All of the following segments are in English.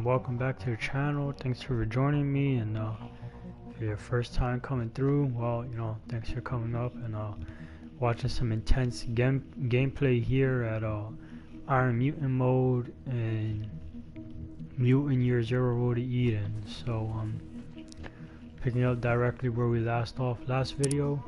welcome back to the channel. Thanks for joining me, and if you're your first time coming through, well, thanks for coming up and watching some intense gameplay here at Iron Mutant mode and Mutant Year Zero Road to Eden. So picking up directly where we last off last video.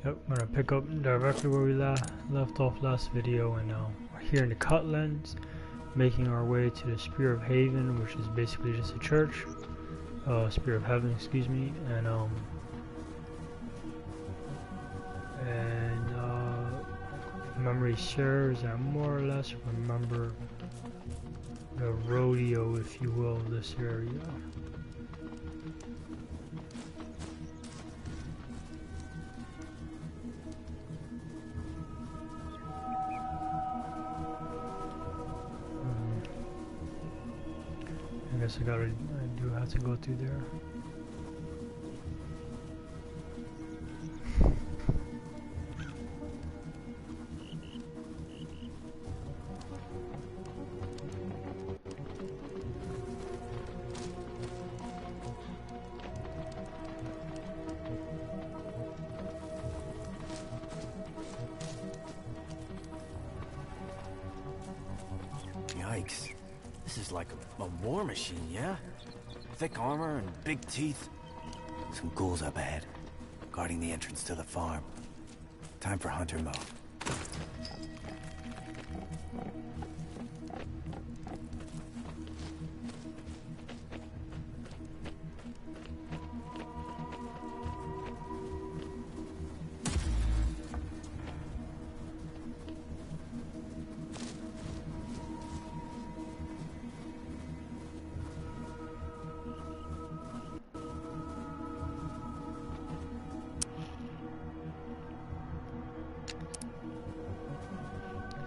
Yep, I'm gonna pick up directly where we left off last video, and we're here in the Cutlands, making our way to the Spear of Haven, which is basically just a church. Spear of Heaven, excuse me, and memory serves, I more or less remember the rodeo, if you will, of this area. I guess I do have to go through there. Yikes. This is like a war machine, yeah? Thick armor and big teeth. Some ghouls up ahead, guarding the entrance to the farm. Time for hunter mode.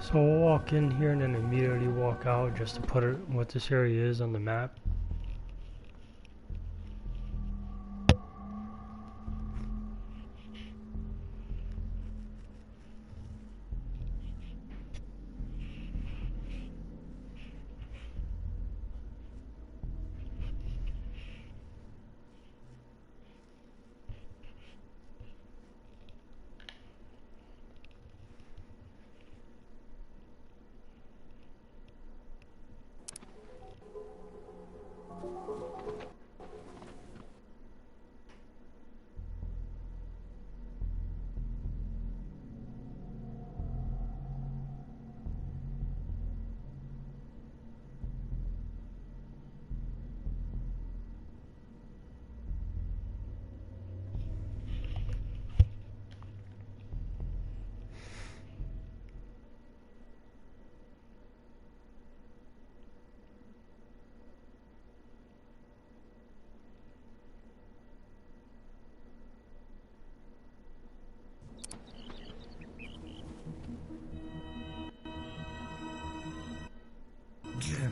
So we'll walk in here and then immediately walk out just to put what this area is on the map.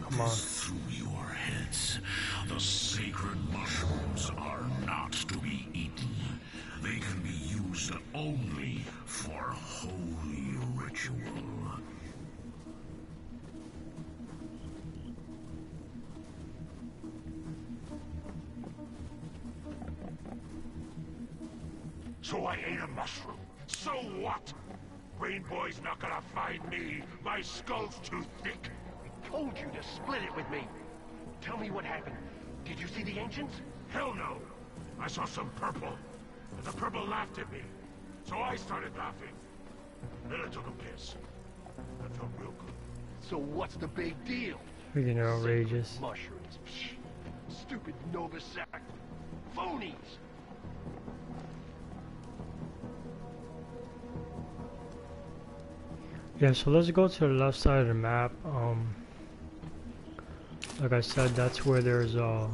Come on. Through your heads, the sacred mushrooms are not to be eaten. They can be used only for holy ritual. So I ate a mushroom. So what? Rainboy's not gonna find me. My skull's too thick. Told you to split it with me. Tell me what happened. Did you see the ancients? Hell no. I saw some purple, and the purple laughed at me. So I started laughing. Then I took a piss. I felt real good. So what's the big deal? Freaking outrageous. Mushrooms. Psh, stupid Novasac. Phonies. Yeah, so let's go to the left side of the map. Like I said, that's where there's a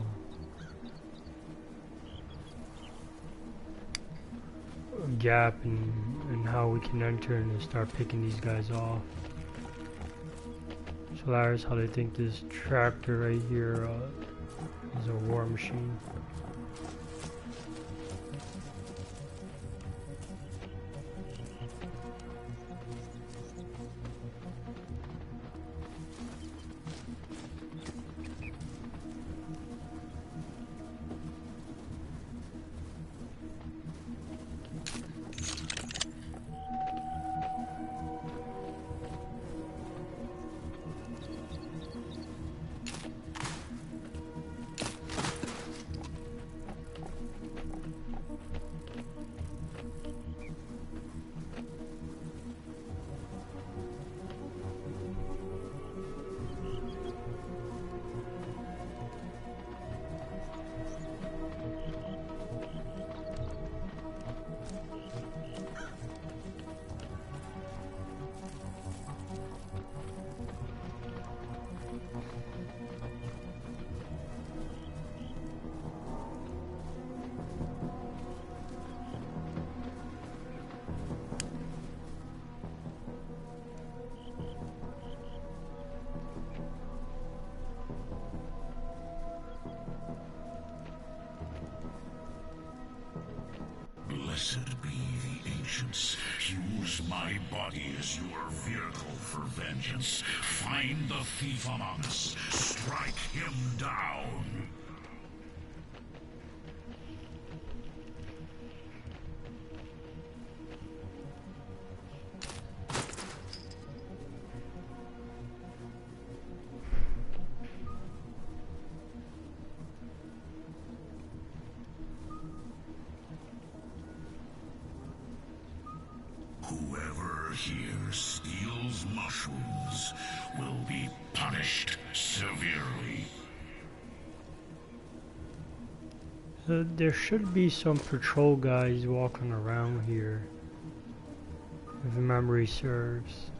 gap in how we can enter and start picking these guys off. So that's how they think this tractor right here is a war machine. use my body as your vehicle for vengeance. Find the thief among us. Strike him down. Whoever here steals mushrooms will be punished severely. There should be some patrol guys walking around here, if memory serves.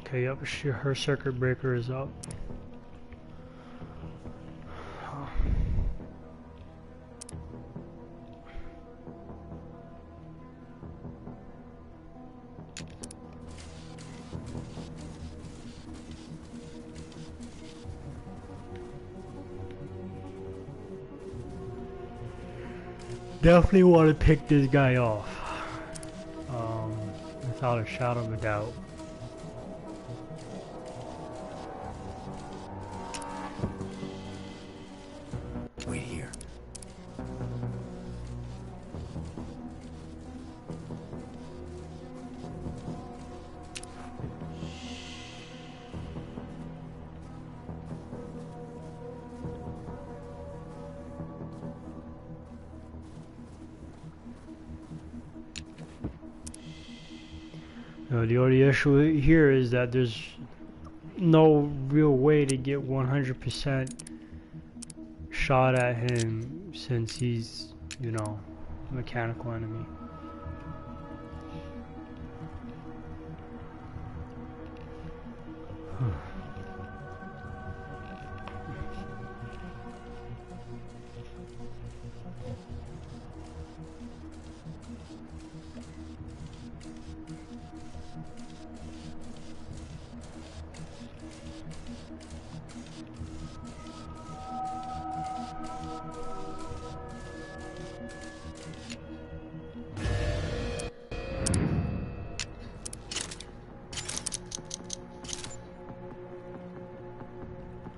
Okay, yep, her circuit breaker is up. Definitely want to pick this guy off, without a shadow of a doubt. Wait here. The only issue here is that there's no real way to get 100% shot at him since he's, you know, a mechanical enemy.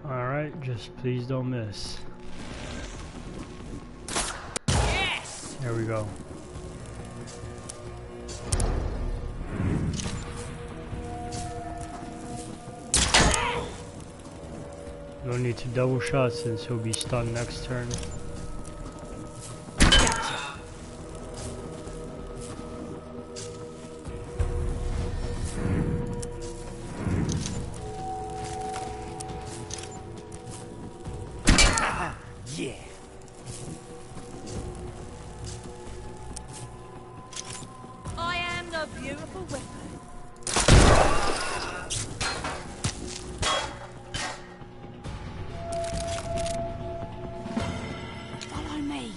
Alright, just please don't miss. Yes! There we go. No need to double shot since he'll be stunned next turn. Yeah. I am the beautiful weapon. Follow me.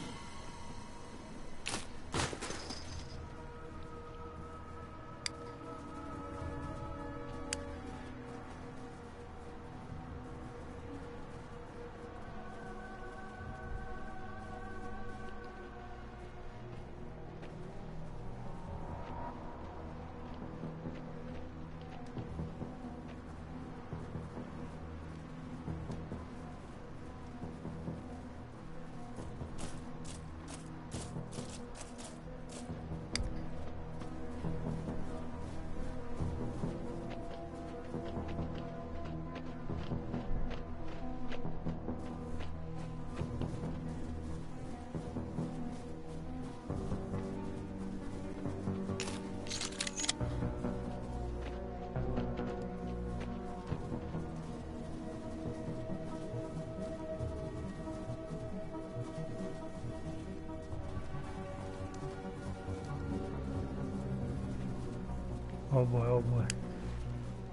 Oh boy, oh boy.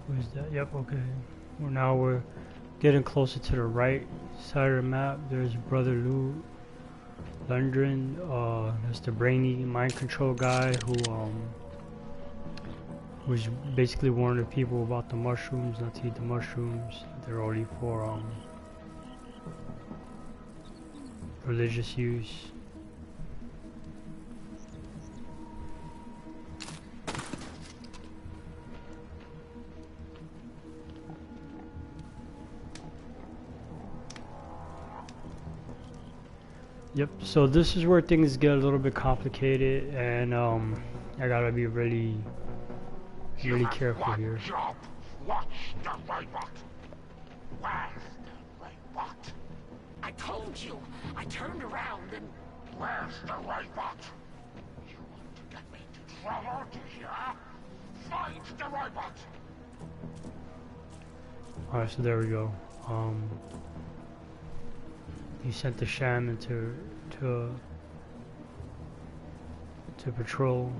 Who's that? Yep, okay. Well, now we're getting closer to the right side of the map. There's Brother Lundgren. That's the brainy mind control guy who was basically warning the people about the mushrooms, not to eat the mushrooms. They're only for religious use. Yep, so this is where things get a little bit complicated, and I gotta be really careful here. Job. Watch the robot. Where's the robot? I told you. I turned around and... Where's the robot? You want to get me into trouble, do you? Find the robot. Alright, so there we go. He sent the shaman to patrol.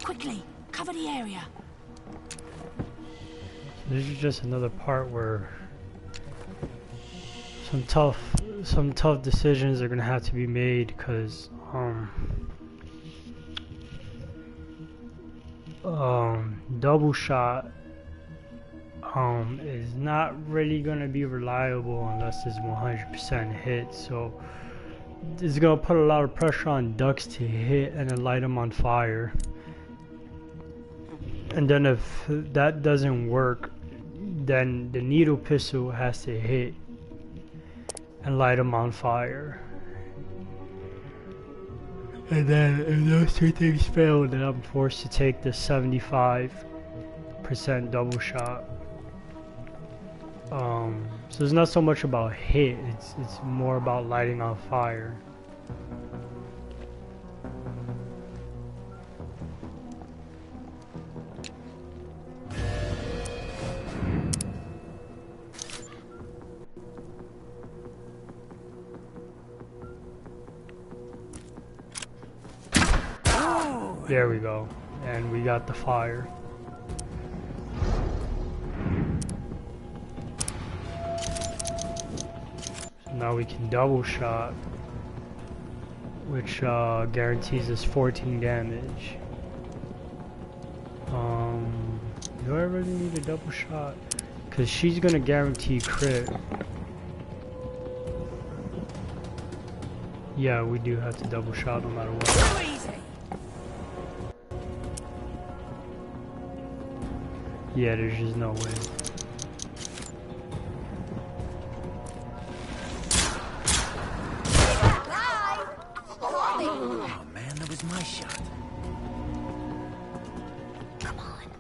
Quickly, cover the area. This is just another part where some tough decisions are gonna have to be made, because double shot is not really gonna be reliable unless it's 100% hit. So it's gonna put a lot of pressure on ducks to hit and then light them on fire. And then if that doesn't work, then the needle pistol has to hit and light them on fire. And then if those two things fail, then I'm forced to take the 75% double shot. So it's not so much about hit, it's more about lighting on fire. There we go, and we got the fire. So now we can double shot, which guarantees us 14 damage. Do I really need a double shot? Because she's gonna guarantee crit. Yeah, we do have to double shot no matter what. Yeah, there's just no way. Oh man, that was my shot. Come on.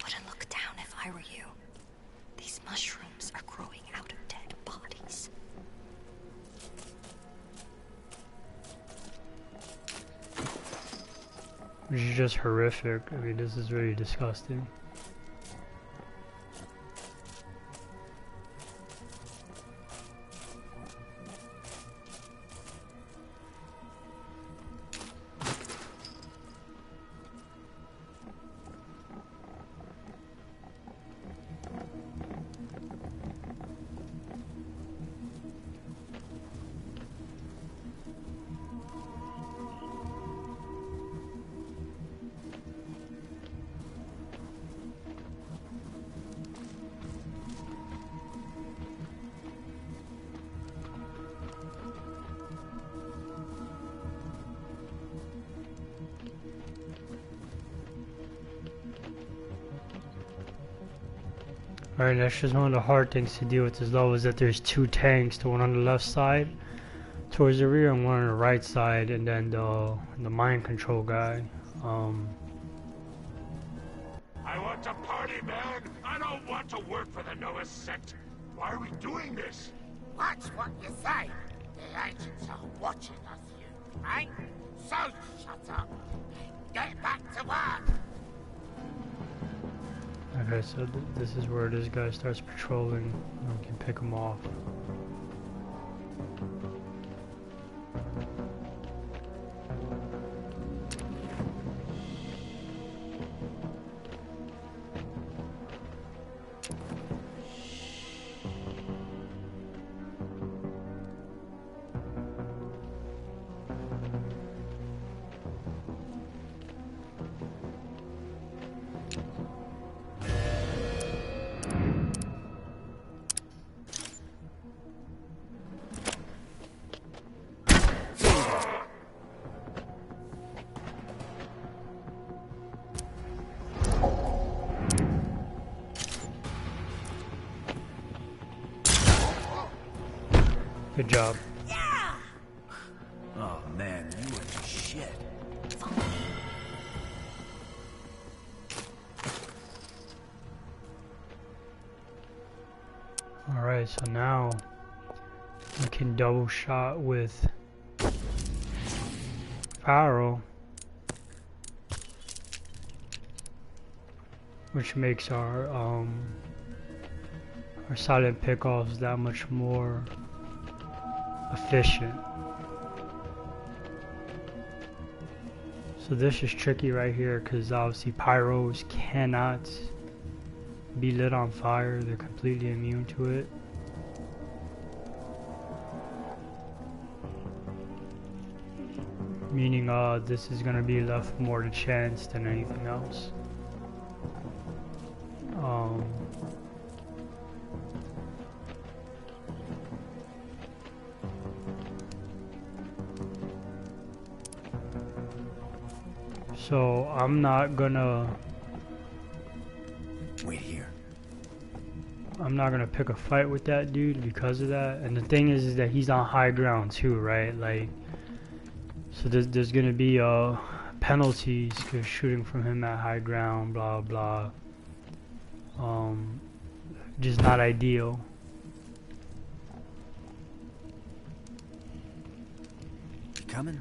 Wouldn't look down if I were you. These mushrooms are growing out of dead bodies. Which is just horrific. I mean, this is really disgusting. Alright, that's just one of the hard things to deal with this level, is that there's two tanks, the one on the left side towards the rear and one on the right side, and then the mind control guy. I want to party, man! I don't want to work for the Noah sect! Why are we doing this? Watch what you say. The ancients are watching us, you right? So shut up. Get back to work. Okay, so this is where this guy starts patrolling, and we can pick him off. Good job. Oh man, you were just shit. Alright, so now we can double shot with Pharaoh, which makes our silent pickoffs that much more efficient. So this is tricky right here because obviously pyros cannot be lit on fire, they're completely immune to it. Meaning this is gonna be left more to chance than anything else. So I'm not gonna Wait here. I'm not gonna pick a fight with that dude because of that. And the thing is that he's on high ground too, right? Like, so there's gonna be penalties because shooting from him at high ground, blah blah. Just not ideal. You coming?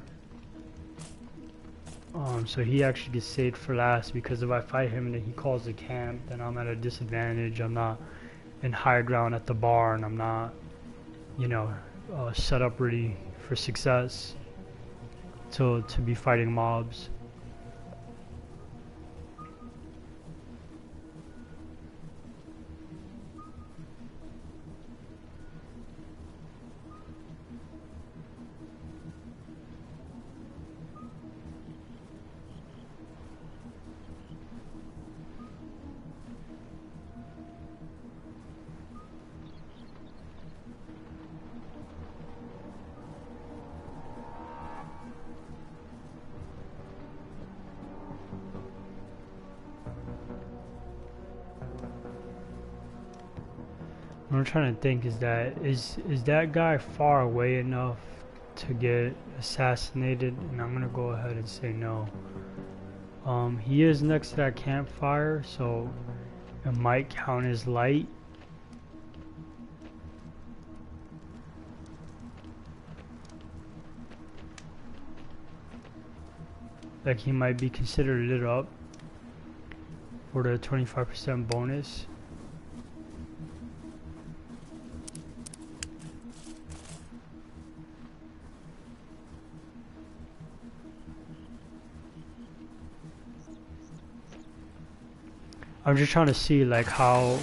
So he actually gets saved for last because if I fight him and then he calls the camp, then I'm at a disadvantage. I'm not in high ground at the barn. I'm not, you know, set up ready for success to be fighting mobs. What I'm trying to think is that guy far away enough to get assassinated? And I'm gonna go ahead and say no. He is next to that campfire, so it might count as light. Like he might be considered lit up for the 25% bonus. I'm just trying to see like how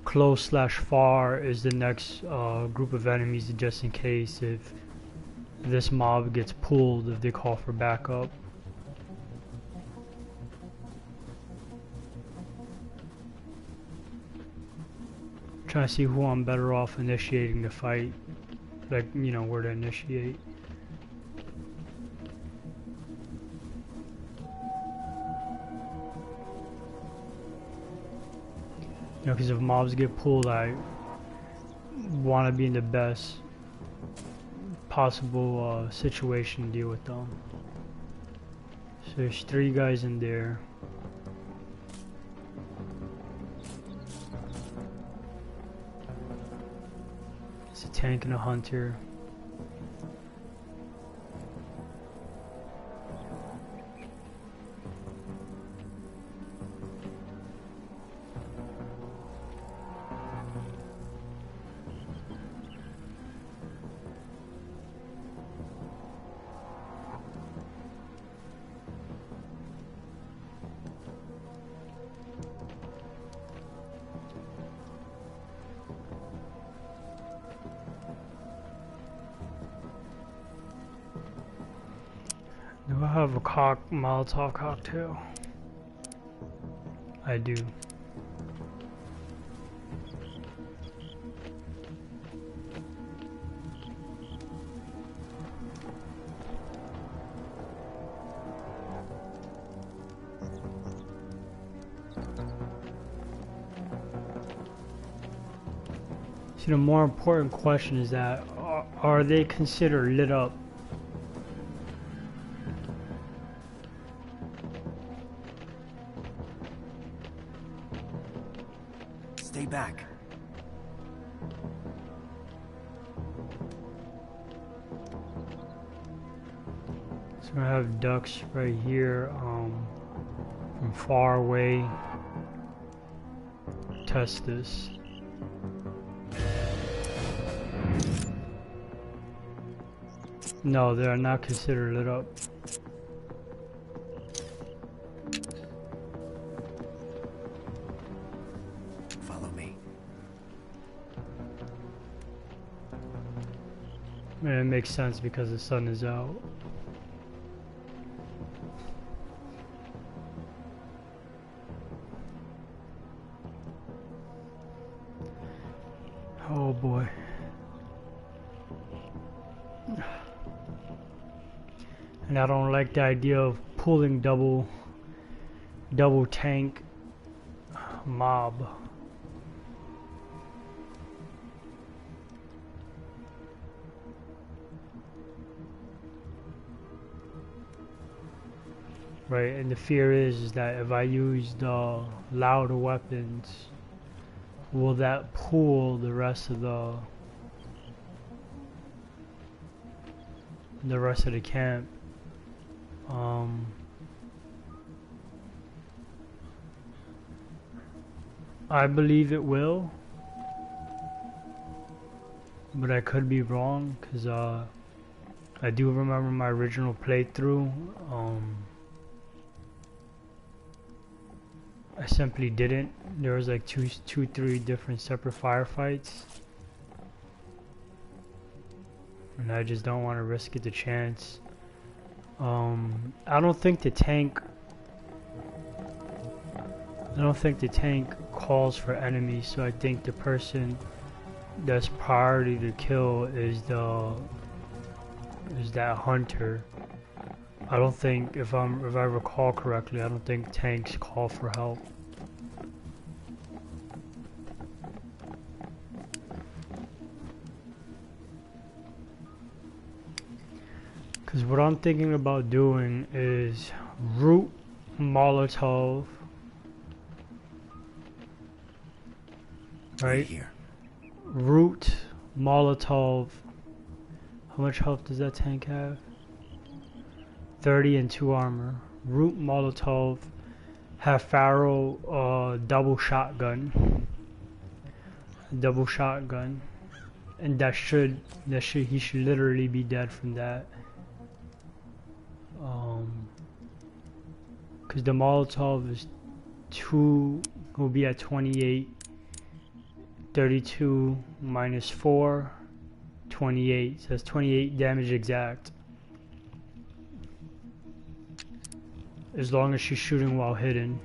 close / far is the next group of enemies, just in case if this mob gets pulled, if they call for backup. Trying to see who I'm better off initiating the fight, like, you know, where to initiate. You know, because if mobs get pulled, I want to be in the best possible situation to deal with them. So there's 3 guys in there. It's a tank and a hunter. Do I have a Molotov cocktail? I do. See, the more important question is that, are they considered lit up? Stay back. So I have ducks right here, from far away. Test this. No, they are not considered lit up. Follow me. And it makes sense because the sun is out. Oh boy. And I don't like the idea of pulling double tank mob. Right, and the fear is that if I use the louder weapons, will that pull the rest of the camp? I believe it will, but I could be wrong, because I do remember my original playthrough. I simply didn't. There was like 3 different separate firefights, and I just don't want to risk it the chance. I don't think the tank calls for enemies, so I think the person that's priority to kill is that hunter. I don't think, if I recall correctly, I don't think tanks call for help. Because what I'm thinking about doing is root Molotov, right here. Root Molotov. How much health does that tank have? 30 and 2 armor. Root Molotov. Have Pharaoh double shotgun. And he should literally be dead from that. Because the Molotov is will be at 28. 32 minus 4, 28. So that's 28 damage exact. As long as she's shooting while hidden.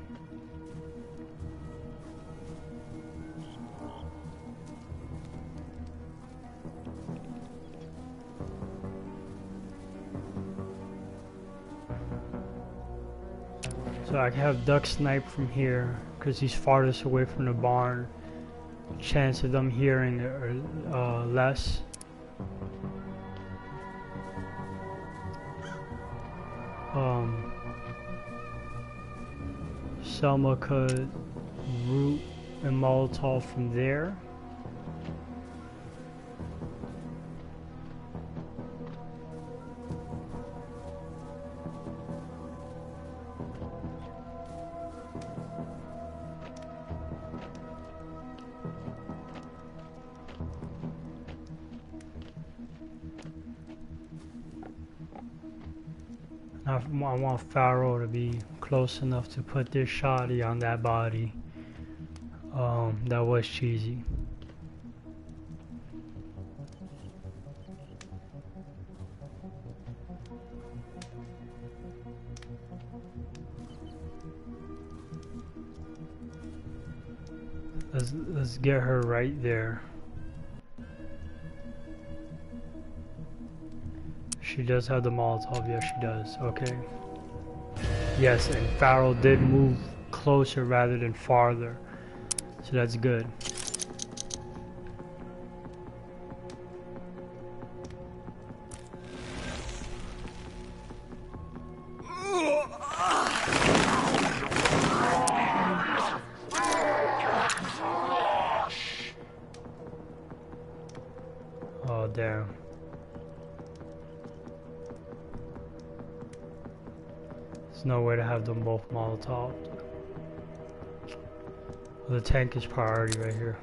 So I can have duck snipe from here because he's farthest away from the barn. Chance of them hearing are less. Selma could root and Molotov from there. I want Pharaoh to be close enough to put this shotty on that body. That was cheesy. Let's get her right there. She does have the Molotov, yes she does, okay. Yes, and Pharaoh did move closer rather than farther, so that's good. Oh damn. There's no way to have them both Molotov. The tank is priority right here.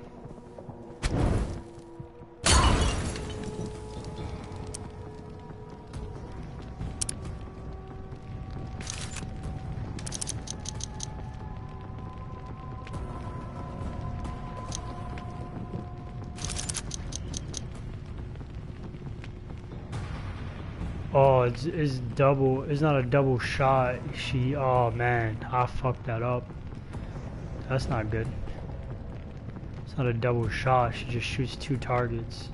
Oh, it's double. It's not a double shot. Oh man, I fucked that up. That's not good. It's not a double shot. She just shoots two targets.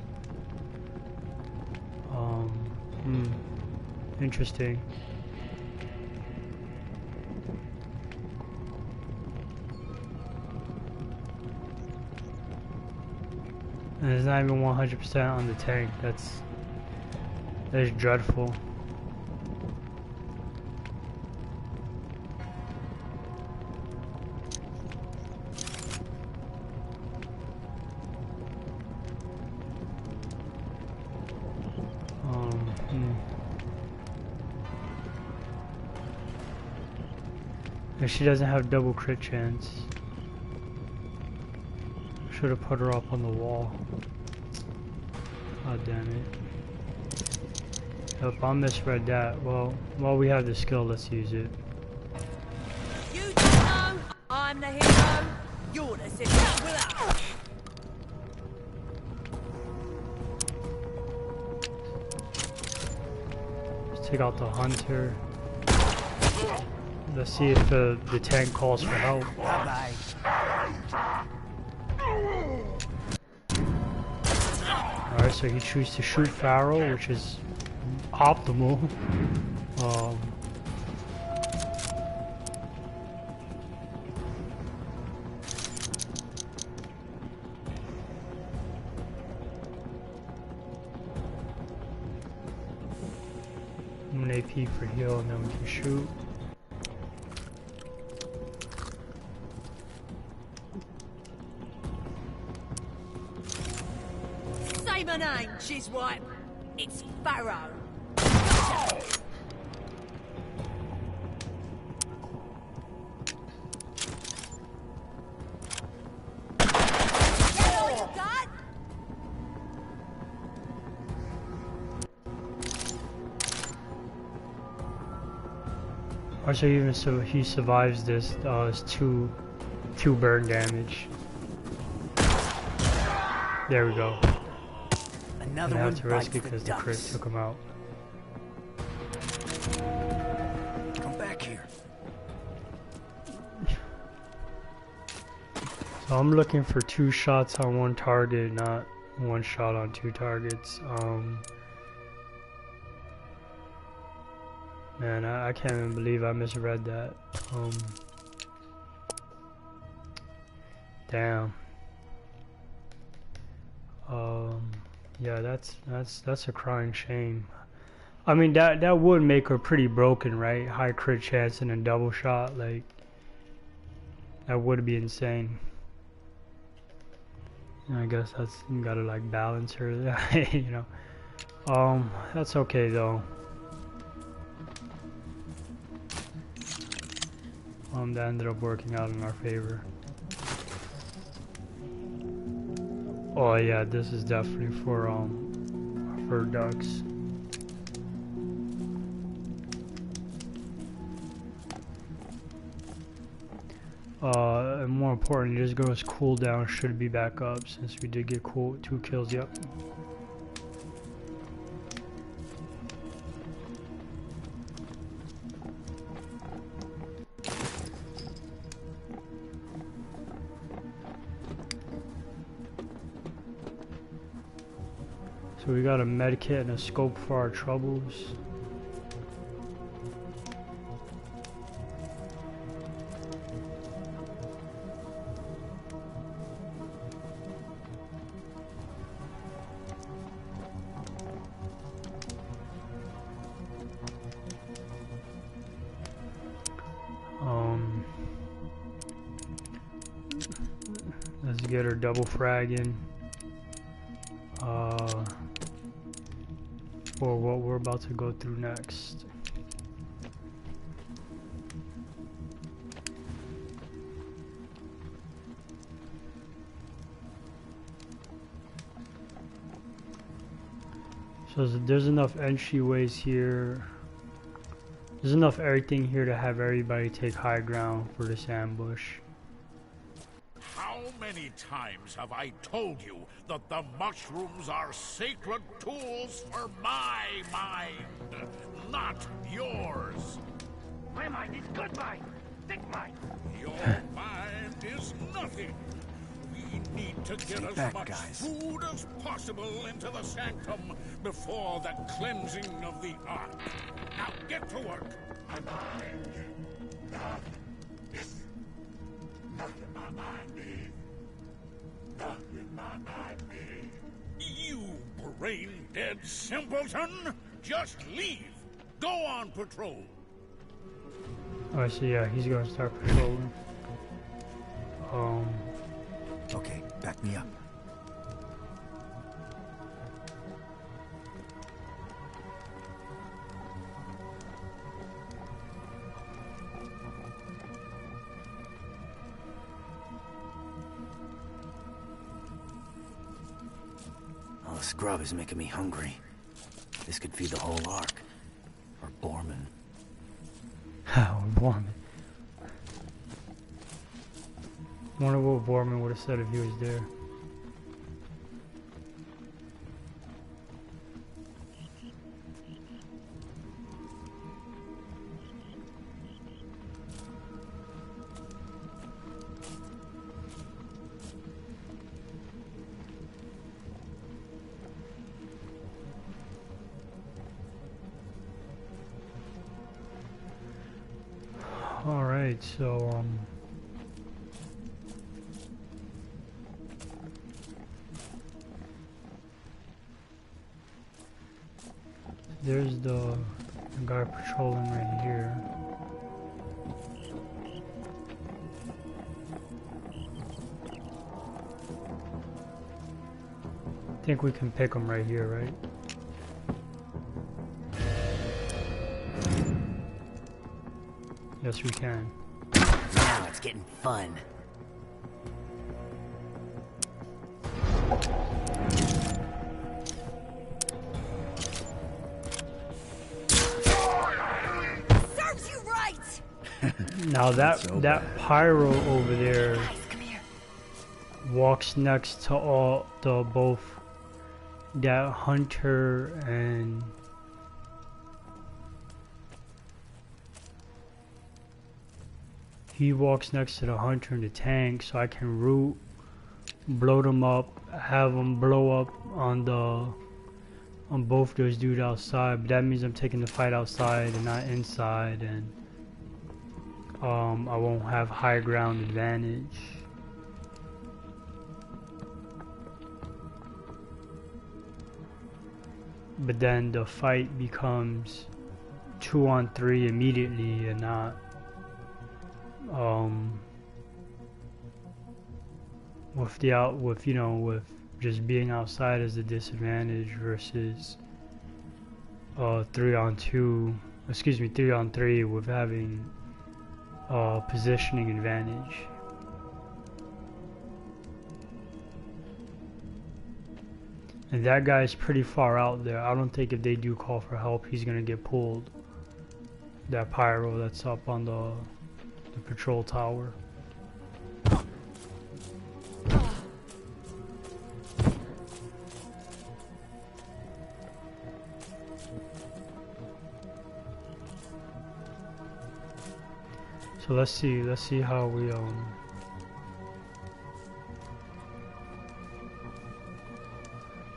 Interesting. And it's not even 100% on the tank. That is dreadful. If she doesn't have double crit chance, should have put her up on the wall. God damn it. Yep, I misread that. Well, while we have the skill, let's use it. You don't know I'm the hero. You're the sister. Let's take out the hunter. Let's see if the tank calls for help. Alright, so he chooses to shoot Pharaoh, which is optimal. I'm an AP for heal and then we can shoot. Say my name, Chiswipe. It's Pharaoh. Get all you got? Also, even so, he survives this. It's two burn damage. There we go. Another I one have to risk bites it the because the crit ducks. took him out. Come back here. So I'm looking for 2 shots on 1 target, not 1 shot on 2 targets. Man, I can't even believe I misread that. Damn. Yeah, that's a crying shame. I mean, that would make her pretty broken, right? High crit chance and a double shot, like that would be insane. And I guess that's, you gotta like balance her, you know. That's okay though. That ended up working out in our favor. Oh yeah, this is definitely for ducks. And more importantly, this girl's cooldown should be back up since we did get 2 kills. Yep. So we got a medkit and a scope for our troubles. Let's get her double fragging. For what we're about to go through next. So there's enough entryways here. There's enough everything here to have everybody take high ground for this ambush. How many times have I told you that the mushrooms are sacred tools for my mind, not yours? My mind is good mind. Thick mind. Your mind is nothing. We need to get as back, much guys. food as possible into the sanctum before the cleansing of the Ark. Now get to work. My mind. Nothing my mind needs. Nothing my mind needs. You brain-dead simpleton! Just leave. Go on patrol. Alright, so yeah, he's gonna start patrolling. Okay, back me up. All the scrub is making me hungry. This could feed the whole Ark. Or Borman. How Borman. Wonder what Borman would have said if he was there. All right, so there's the guy patrolling right here. I think we can pick him right here, right? Yes, we can. Now it's getting fun. Serves you right! Now that So that pyro over there Guys, come here. walks next to all the both that hunter and he walks next to the hunter and the tank, so I can root, blow them up, have them blow up on on both those dudes outside, but that means I'm taking the fight outside and not inside, and I won't have high ground advantage. But then the fight becomes 2-on-3 immediately, and not with just being outside as a disadvantage versus 3-on-2, 3-on-3 with having positioning advantage. And that guy's pretty far out there. I don't think if they do call for help, he's gonna get pulled. That pyro that's up on the patrol tower. So let's see how we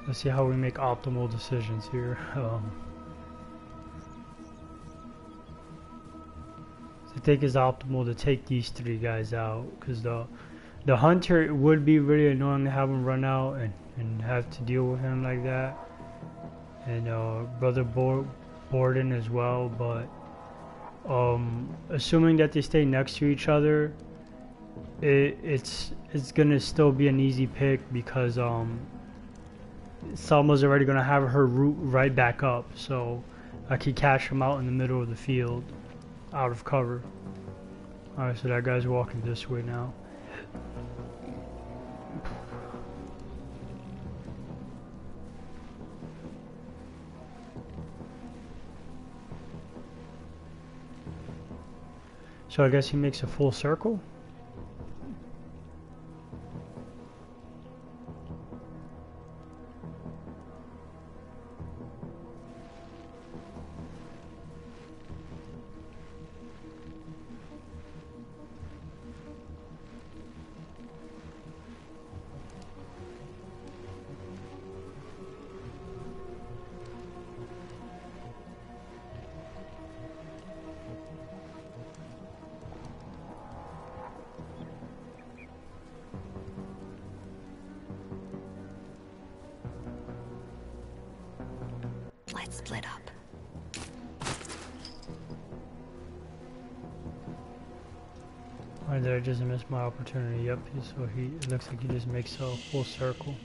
let's see how we make optimal decisions here. I think it's optimal to take these three guys out, because the hunter, would be really annoying to have him run out and have to deal with him like that, and brother Borden as well. But assuming that they stay next to each other, it's gonna still be an easy pick, because Selma's already gonna have her route right back up, so I could catch him out in the middle of the field, out of cover. Alright, so that guy's walking this way now. So I guess he makes a full circle? Let's split up. Alright, did I just miss my opportunity? Yep, so it looks like he just makes a full circle.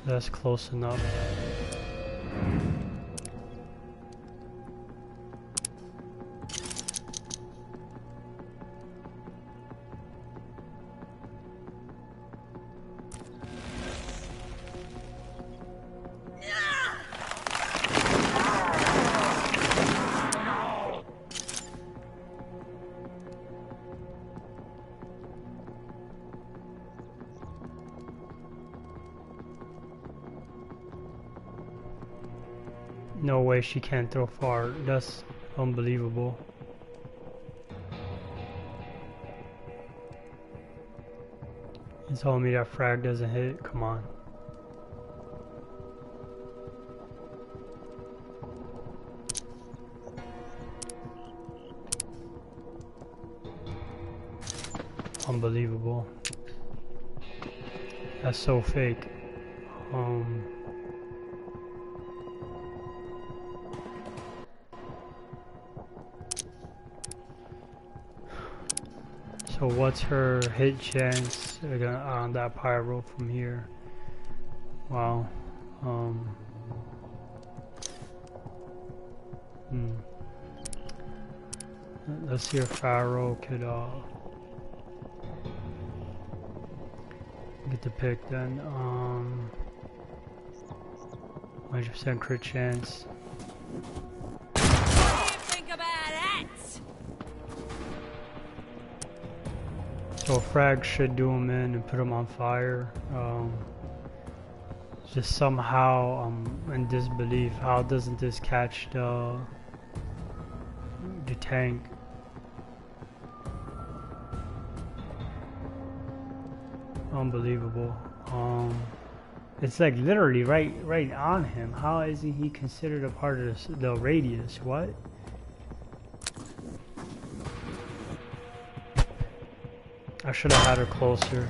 That's close enough. No way she can't throw far. That's unbelievable. You telling me that frag doesn't hit? Come on. Unbelievable. That's so fake. So what's her hit chance on that pyro from here? Wow. Let's see if Pharaoh could the pick then. 100% crit chance. What do you think about that? So frag should do him in and put him on fire. Just somehow I'm in disbelief. How doesn't this catch the tank? Unbelievable. It's like literally right on him. How isn't he considered a part of this, the radius? What? I should have had her closer.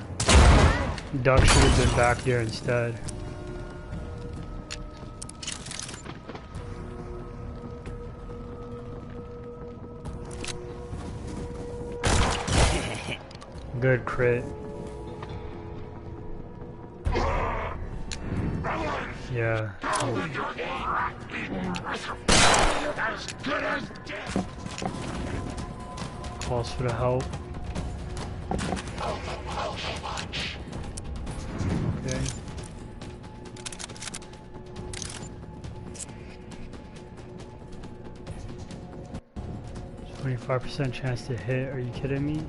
Duck should have been back there instead. Good crit. Yeah. Calls for the help. Okay. 25% chance to hit. Are you kidding me?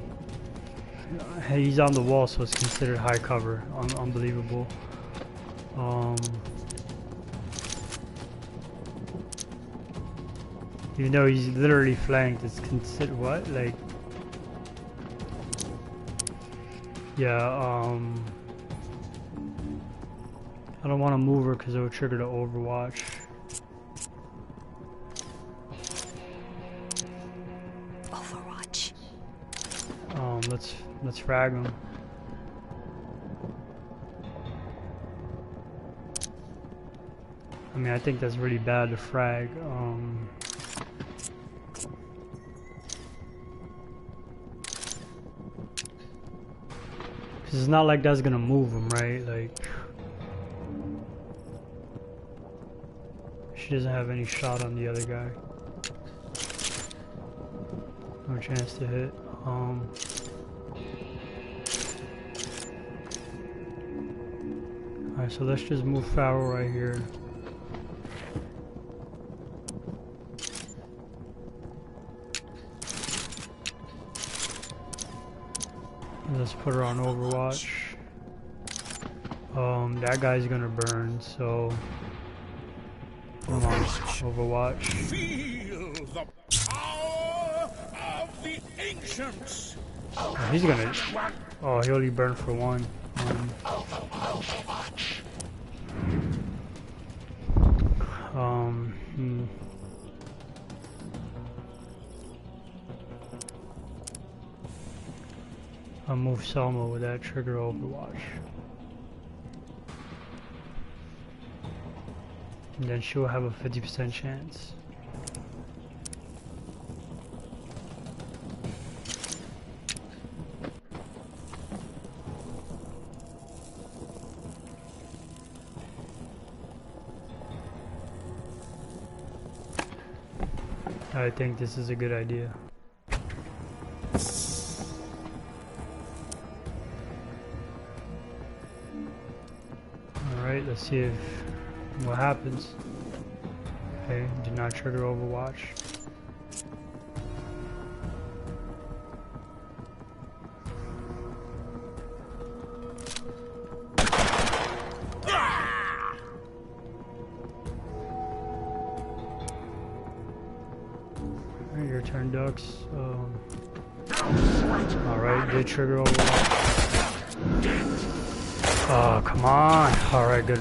Hey, he's on the wall, so it's considered high cover. Unbelievable. Even though he's literally flanked, it's considered what? Like, yeah. I don't want to move her because it will trigger the Overwatch. Overwatch. Let's frag him. I mean, I think that's really bad to frag. Cause it's not like that's gonna move him, right? Like, she doesn't have any shot on the other guy. No chance to hit. Alright, so let's just move Farrell right here. Let's put her on Overwatch. That guy's gonna burn, so come on, Overwatch. Feel the power of the ancients. Oh, he's gonna. Oh, he only burned for one. I'll move Selma with that trigger Overwatch. And then she'll have a 50% chance. I think this is a good idea. Alright, let's see what happens. Okay, do not trigger Overwatch. Alright, your turn, Ducks. Alright, did trigger Overwatch. Oh, come on. Alright, good.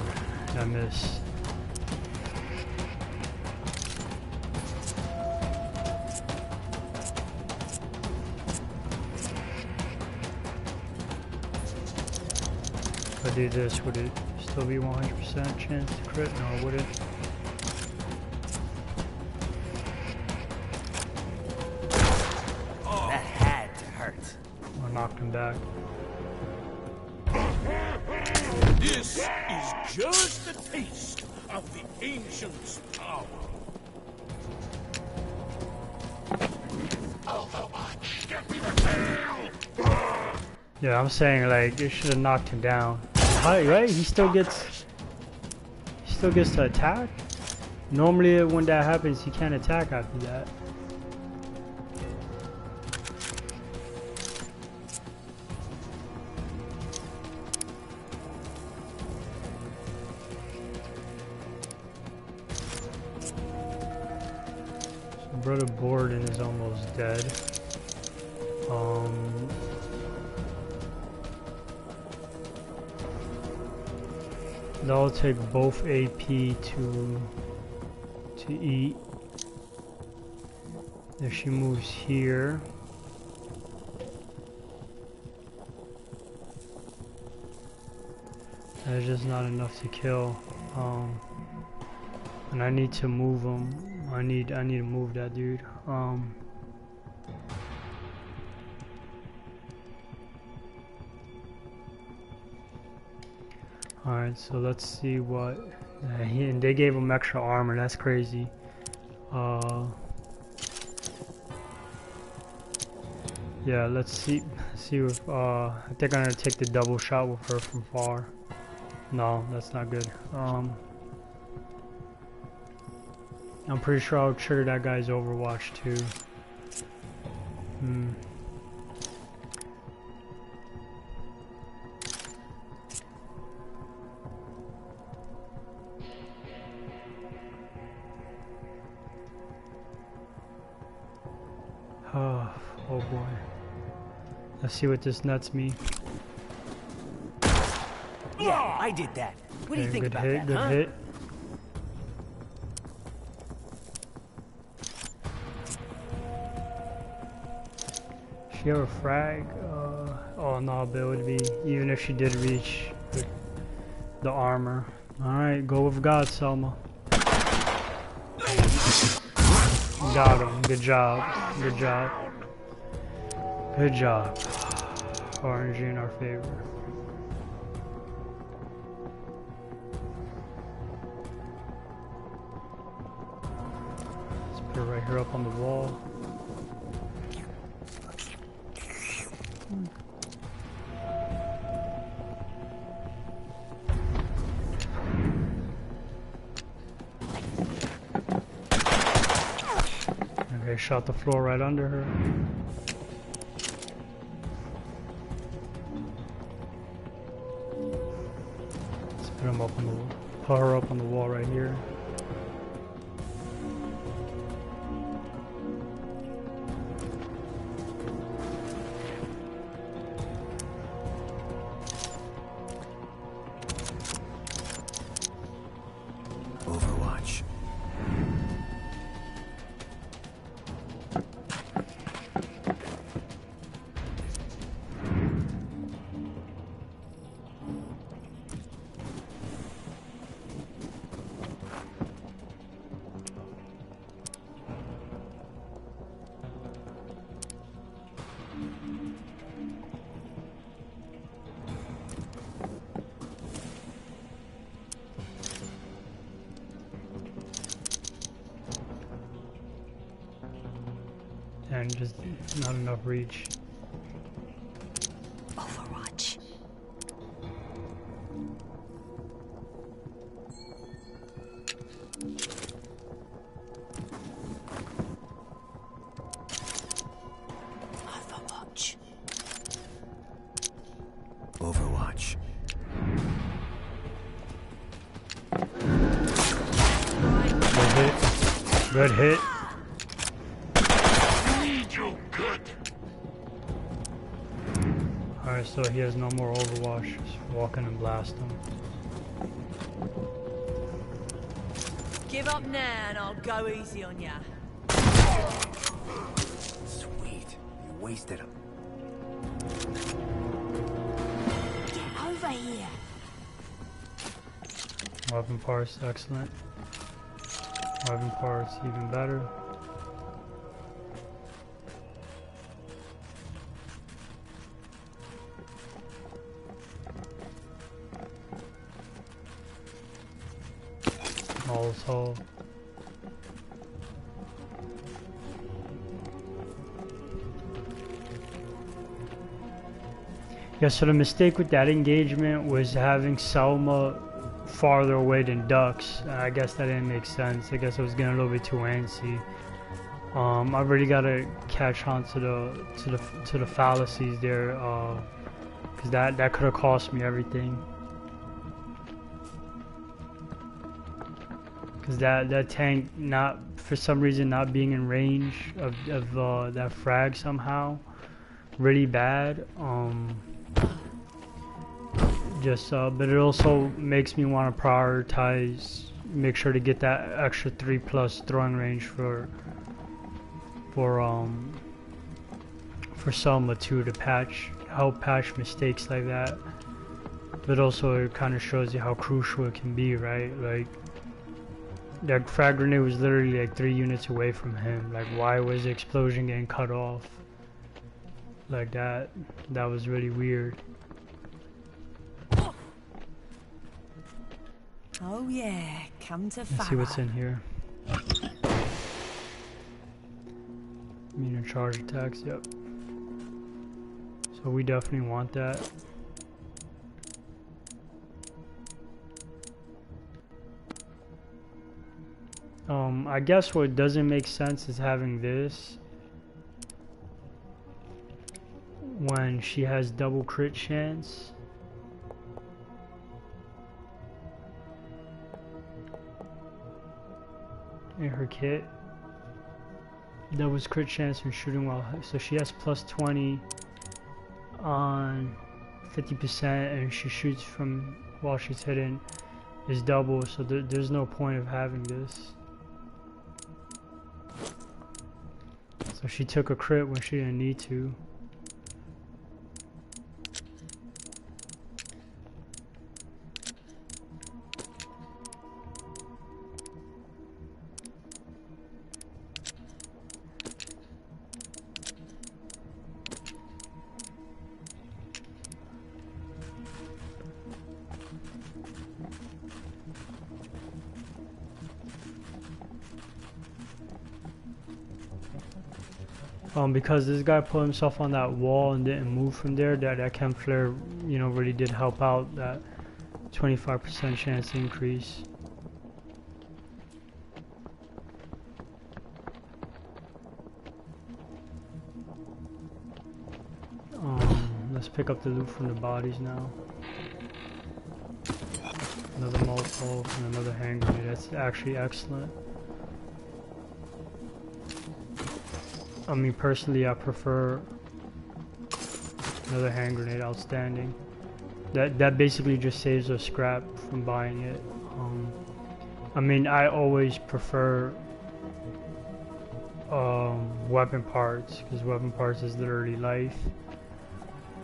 I missed. If I do this, would it still be 100% chance to crit? No, would it? Oh, that had to hurt. I knocked him back. This is just a taste of the ancients' power. Yeah, I'm saying like it should have knocked him down. height, right? He still gets to attack. Normally, when that happens, he can't attack after that. So Brother Borden is almost dead. That'll take both AP to eat. If she moves here, that's just not enough to kill. And I need to move him. I need to move that dude. Alright, so let's see what... and they gave him extra armor, that's crazy. Yeah, let's see if... I think I'm gonna take the double shot with her from far. No, that's not good. I'm pretty sure I'll trigger that guy's Overwatch too. Oh boy. Let's see what this nuts me. Yeah, I did that. What do you think about that, Good hit. She have a frag? Oh no, but it would be, even if she did reach the armor. Alright, go with God, Selma. Got him. Good job. Good job. Good job. RNG in our favor. Let's put it right here up on the wall. Okay, shot the floor right under her. Let's put him up on the wall. Put her up on the wall right here. Overwatch. And just not enough reach. Overwatch. Overwatch. Overwatch. Good hit. Good hit. Alright, so he has no more Overwatch. Just walk in and blast him. Give up now and I'll go easy on ya. Sweet. You wasted him. Get over here. Weapon parts, excellent. Weapon parts, even better. Also, Yeah, so the mistake with that engagement was having Selma farther away than Ducks. I guess that didn't make sense. I guess I was getting a little bit too antsy. I really gotta catch on to the fallacies there, cause that could have cost me everything. Cause that tank not for some reason not being in range of that frag somehow, really bad. But it also makes me want to prioritize, make sure to get that extra 3+ throwing range for Selma too, to help patch mistakes like that. But also it kind of shows you how crucial it can be, right? Like that frag grenade was literally like 3 units away from him. Like why was the explosion getting cut off like that? That was really weird. Oh yeah, come to Let's see what's in here. Immune charge attacks, yep. So we definitely want that. I guess what doesn't make sense is having this when she has double crit chance. In her kit. Double crit chance when shooting while, so she has +20 on 50%, and she shoots from while she's hidden is double, so there's no point of having this. So she took a crit when she didn't need to. Because this guy put himself on that wall and didn't move from there, that chem flare, you know, really did help out that 25% chance increase. Let's pick up the loot from the bodies now. Another Molotov and another hand grenade. That's actually excellent. I mean, personally, I prefer another hand grenade. Outstanding. That basically just saves us scrap from buying it. I mean, I always prefer weapon parts, because weapon parts is literally life.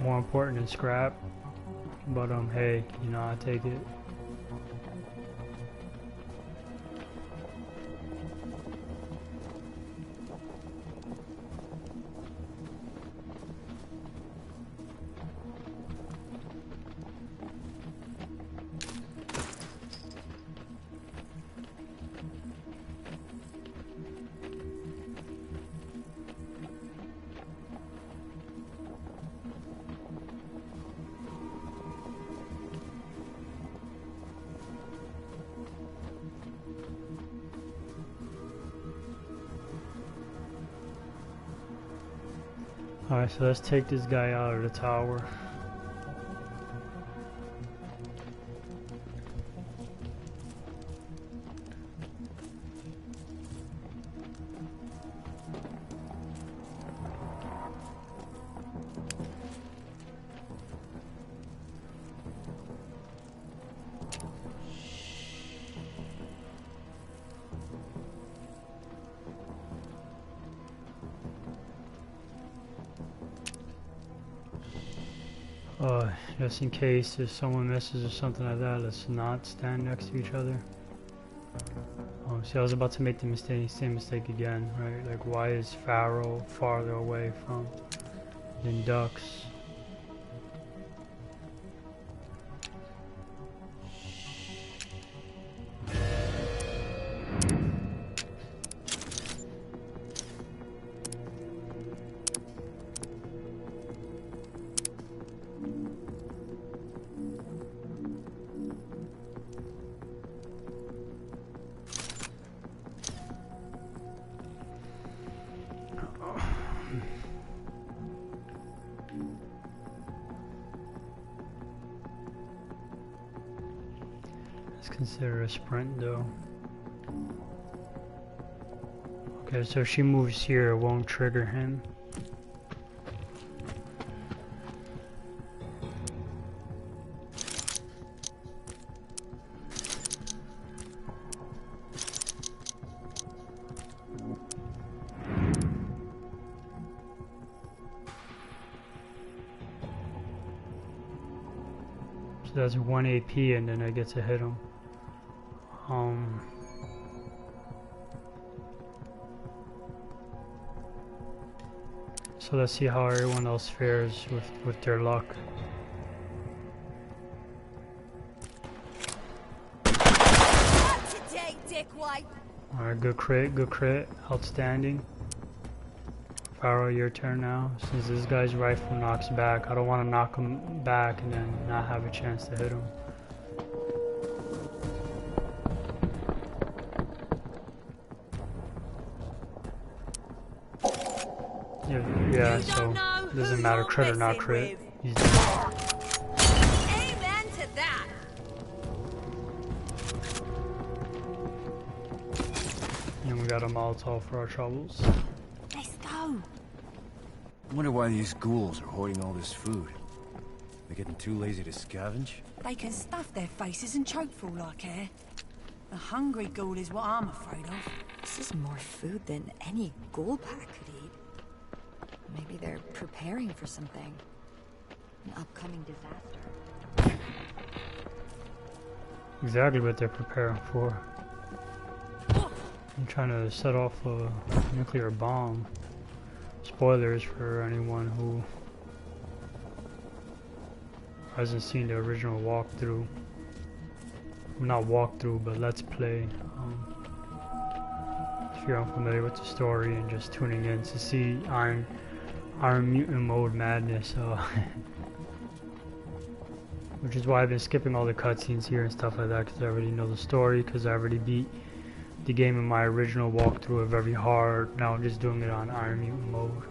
More important than scrap. But hey, you know, I take it. Alright, so let's take this guy out of the tower. Just in case if someone misses or something like that, let's not stand next to each other. See, I was about to make the same mistake again, right? Like, why is Pharaoh farther away from than Ducks? considered a sprint though. Okay, so if she moves here, it won't trigger him. So that's 1 AP and then I get to hit him. So let's see how everyone else fares with their luck. Today, dickwad. Alright, good crit, outstanding. Pharaoh, your turn now. Since this guy's rifle knocks back, I don't want to knock him back and then not have a chance to hit him. Yeah, so it doesn't matter crit or not crit. He's dead. Amen to that. And we got a Molotov for our troubles. Let's go. I wonder why these ghouls are hoarding all this food. They're getting too lazy to scavenge? They can stuff their faces and choke for all I care. The hungry ghoul is what I'm afraid of. This is more food than any ghoul pack could eat. Maybe they're preparing for something. An upcoming disaster. Exactly what they're preparing for. I'm trying to set off a nuclear bomb. Spoilers for anyone who hasn't seen the original walkthrough. Not walkthrough, but let's play. If you're unfamiliar with the story and just tuning in to see Iron Mutant mode madness, which is why I've been skipping all the cutscenes here and stuff like that, because I already know the story, because I already beat the game in my original walkthrough of very hard. Now I'm just doing it on Iron Mutant mode.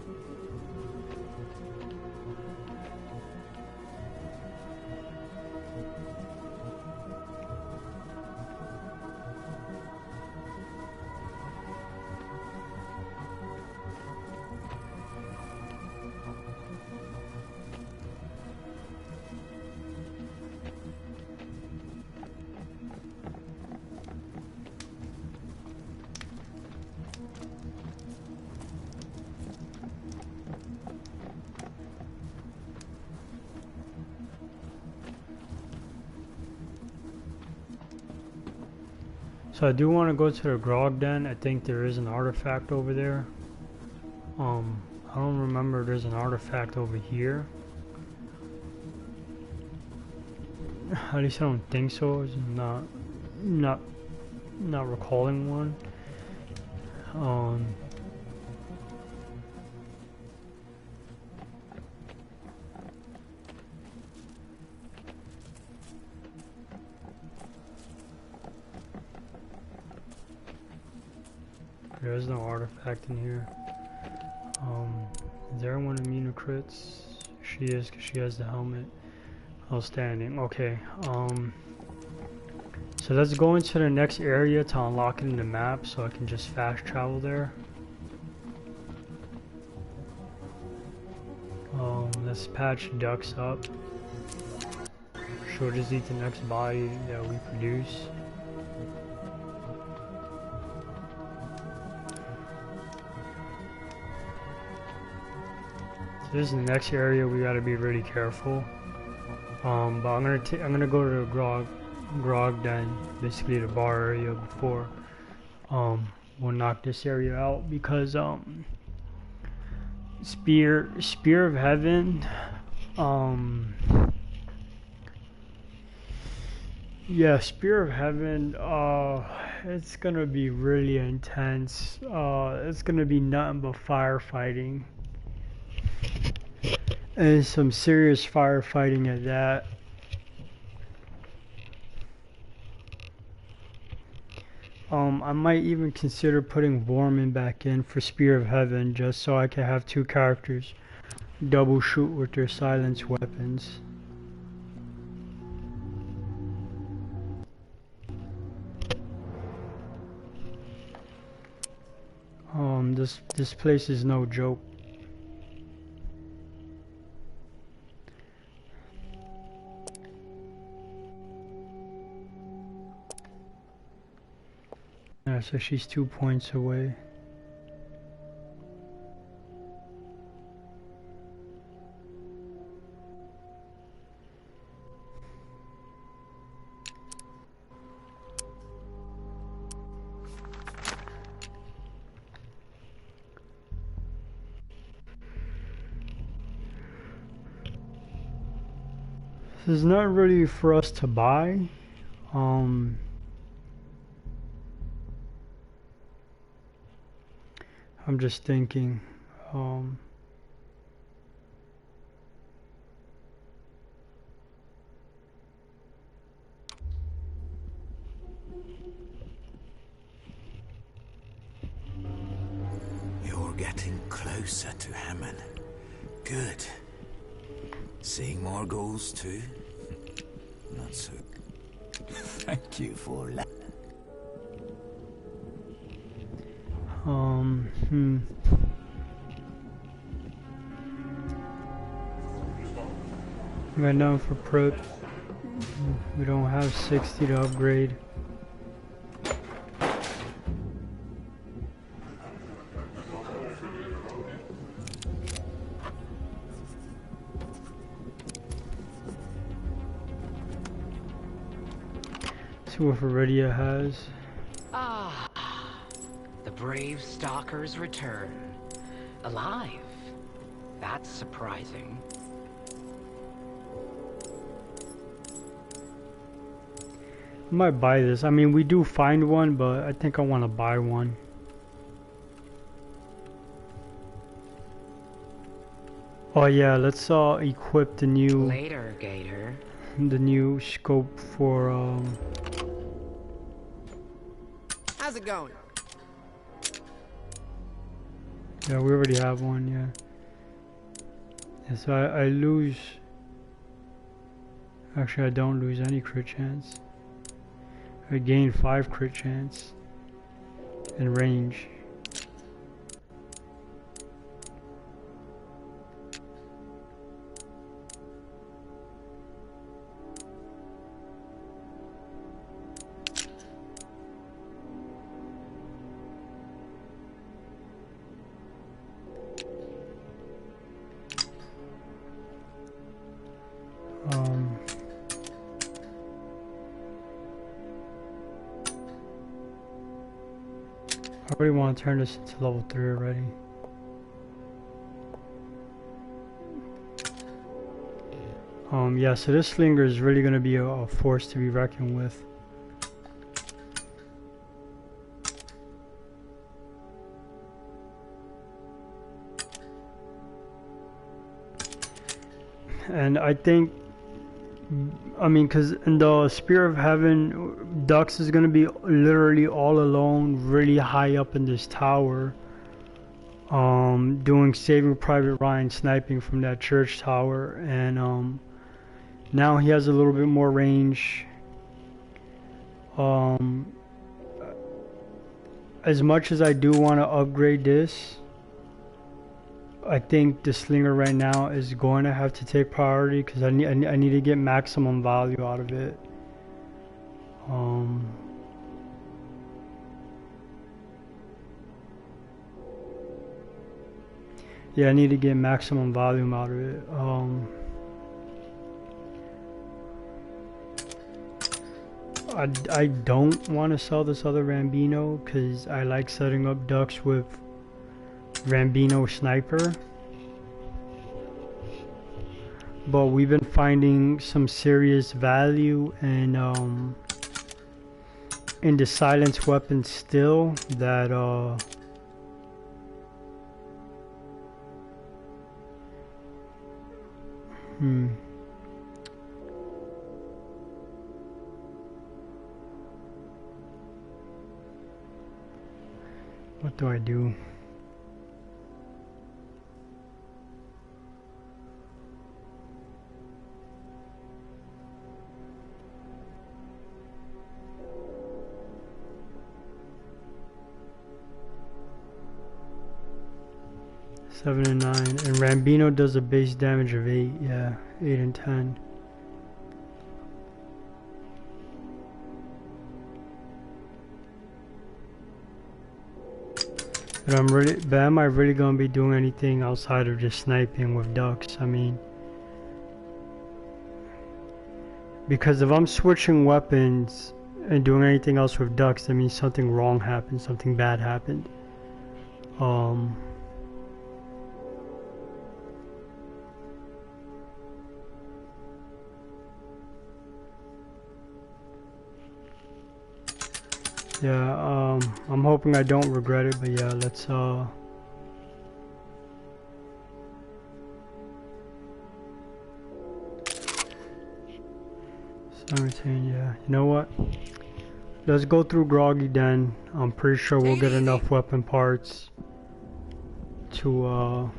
So I do want to go to the Grog Den. I think there is an artifact over there. I don't remember there's an artifact over here. At least I don't think so. It's not recalling one. There's no artifact in here. Is there one immune to crits? She is, because she has the helmet. Outstanding. Okay. So let's go into the next area to unlock it in the map, so I can just fast travel there. Let's patch ducks up. She'll just eat the next body that we produce. This is the next area we gotta be really careful. But I'm gonna go to the Grog Den, basically the bar area before. We'll knock this area out because Spear of Heaven. Yeah, Spear of Heaven. It's gonna be really intense. It's gonna be nothing but firefighting. And some serious firefighting at that. I might even consider putting Vorman back in for Spear of Heaven, just so I can have two characters double shoot with their silence weapons. this place is no joke. Yeah, so she's 2 points away. This is not really for us to buy. I'm just thinking. You're getting closer to Hammond. Good. Seeing more ghouls too? Not so. Thank you for that. Right now for prep, we don't have 60 to upgrade. See what Viridia has. Ah, the brave stalkers return. Alive. That's surprising. I might buy this. I mean, we do find one, but I think I want to buy one. Oh yeah, let's equip the new Later, Gator. the new scope for How's it going? yeah, we already have one, yeah. Yeah, so I lose. Actually, I don't lose any crit chance. I gain 5 crit chance in range. I really want to turn this into level 3 already. Yeah, so this slinger is really going to be a force to be reckoned with. And I think, I mean, because in the Spear of Heaven, Dux is going to be literally all alone, really high up in this tower, doing Saving Private Ryan sniping from that church tower, and now he has a little bit more range. As much as I do want to upgrade this, I think the slinger right now is going to have to take priority because I need to get maximum value out of it. Yeah, I need to get maximum volume out of it. I don't want to sell this other Rambino because I like setting up ducks with Rambino Sniper, but we've been finding some serious value in the silence weapon still that what do I do? 7 and 9. And Rambino does a base damage of 8. Yeah, 8 and 10. But am I really gonna be doing anything outside of just sniping with ducks? I mean, because if I'm switching weapons and doing anything else with ducks, that means something wrong happened, something bad happened. Yeah, I'm hoping I don't regret it, but yeah, let's 17, yeah. You know what? Let's go through Groggy Den. I'm pretty sure we'll get enough weapon parts to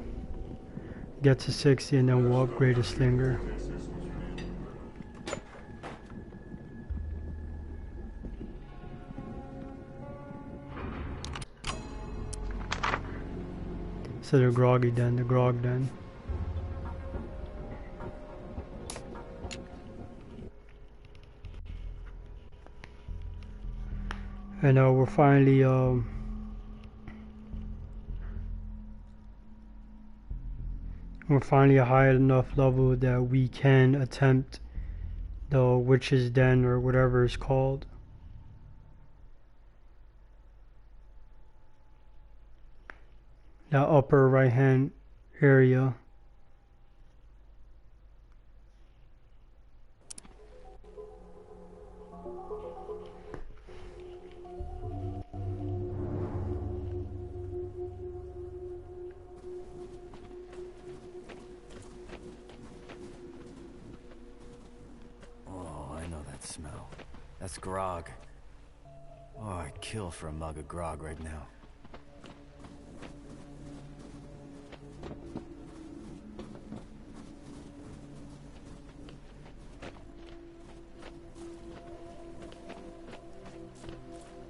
get to 60, and then we'll upgrade a Slinger. So the Groggy Den, the Grog Den. And we're finally a high enough level that we can attempt the Witch's Den or whatever it's called. That upper right hand area. Oh, I know that smell. That's grog. Oh, I'd kill for a mug of grog right now.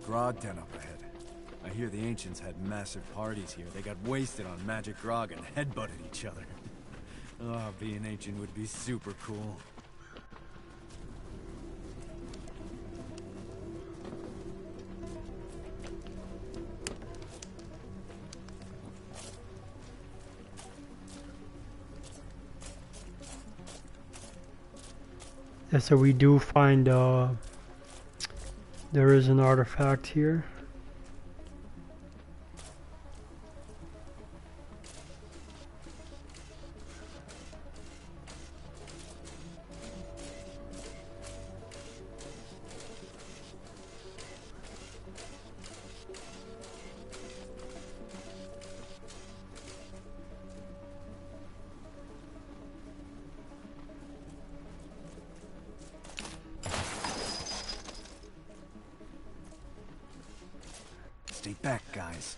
Grog den up ahead. I hear the ancients had massive parties here. They got wasted on magic grog and headbutted each other. Oh, being ancient would be super cool. Yeah, so we do find there is an artifact here. Stay back, guys.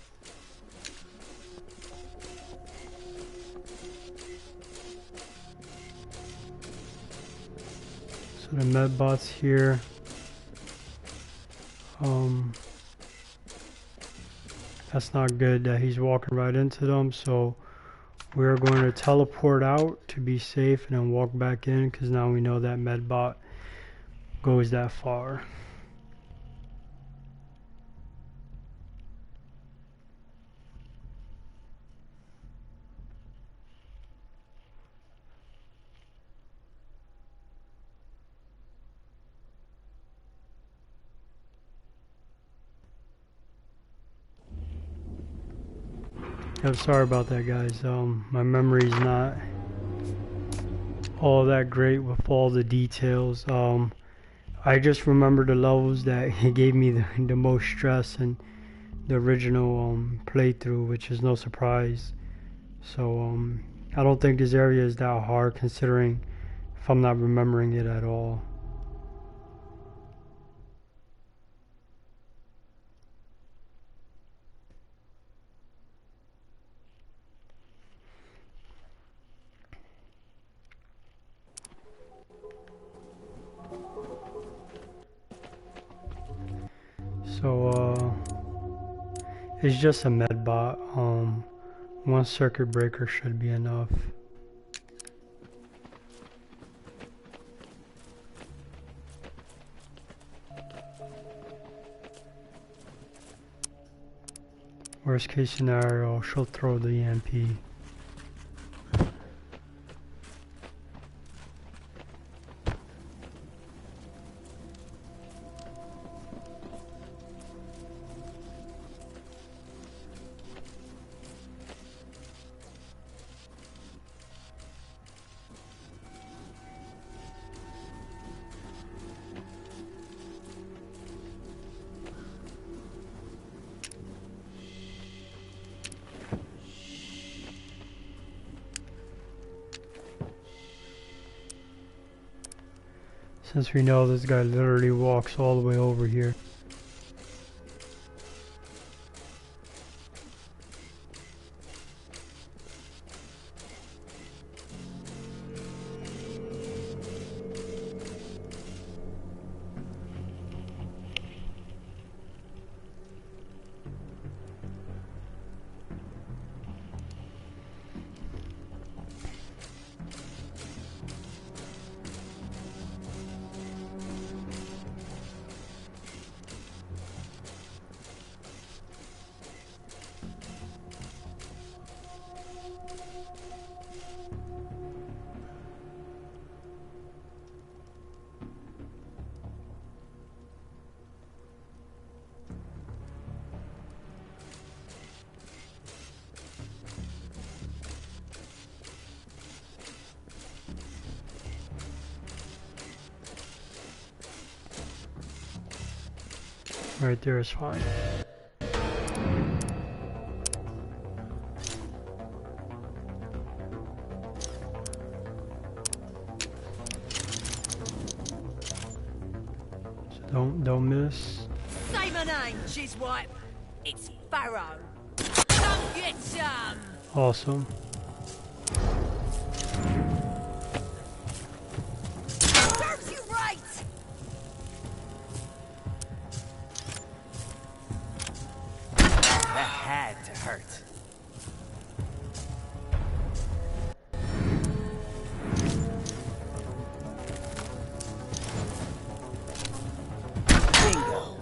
So the medbot's here. That's not good that he's walking right into them, so we're going to teleport out to be safe and then walk back in, because now we know that medbot goes that far. I'm sorry about that, guys. My memory's not all that great with all the details. I just remember the levels that he gave me the most stress in the original playthrough, which is no surprise. So I don't think this area is that hard, considering if I'm not remembering it at all. So it's just a medbot. One circuit breaker should be enough. Worst case scenario, she'll throw the EMP. Since we know this guy literally walks all the way over here. Right there is fine. So don't miss. Say my name, Jizwipe. It's Pharaoh. Come get some. Awesome. Serves you right. That had to hurt. Bingo.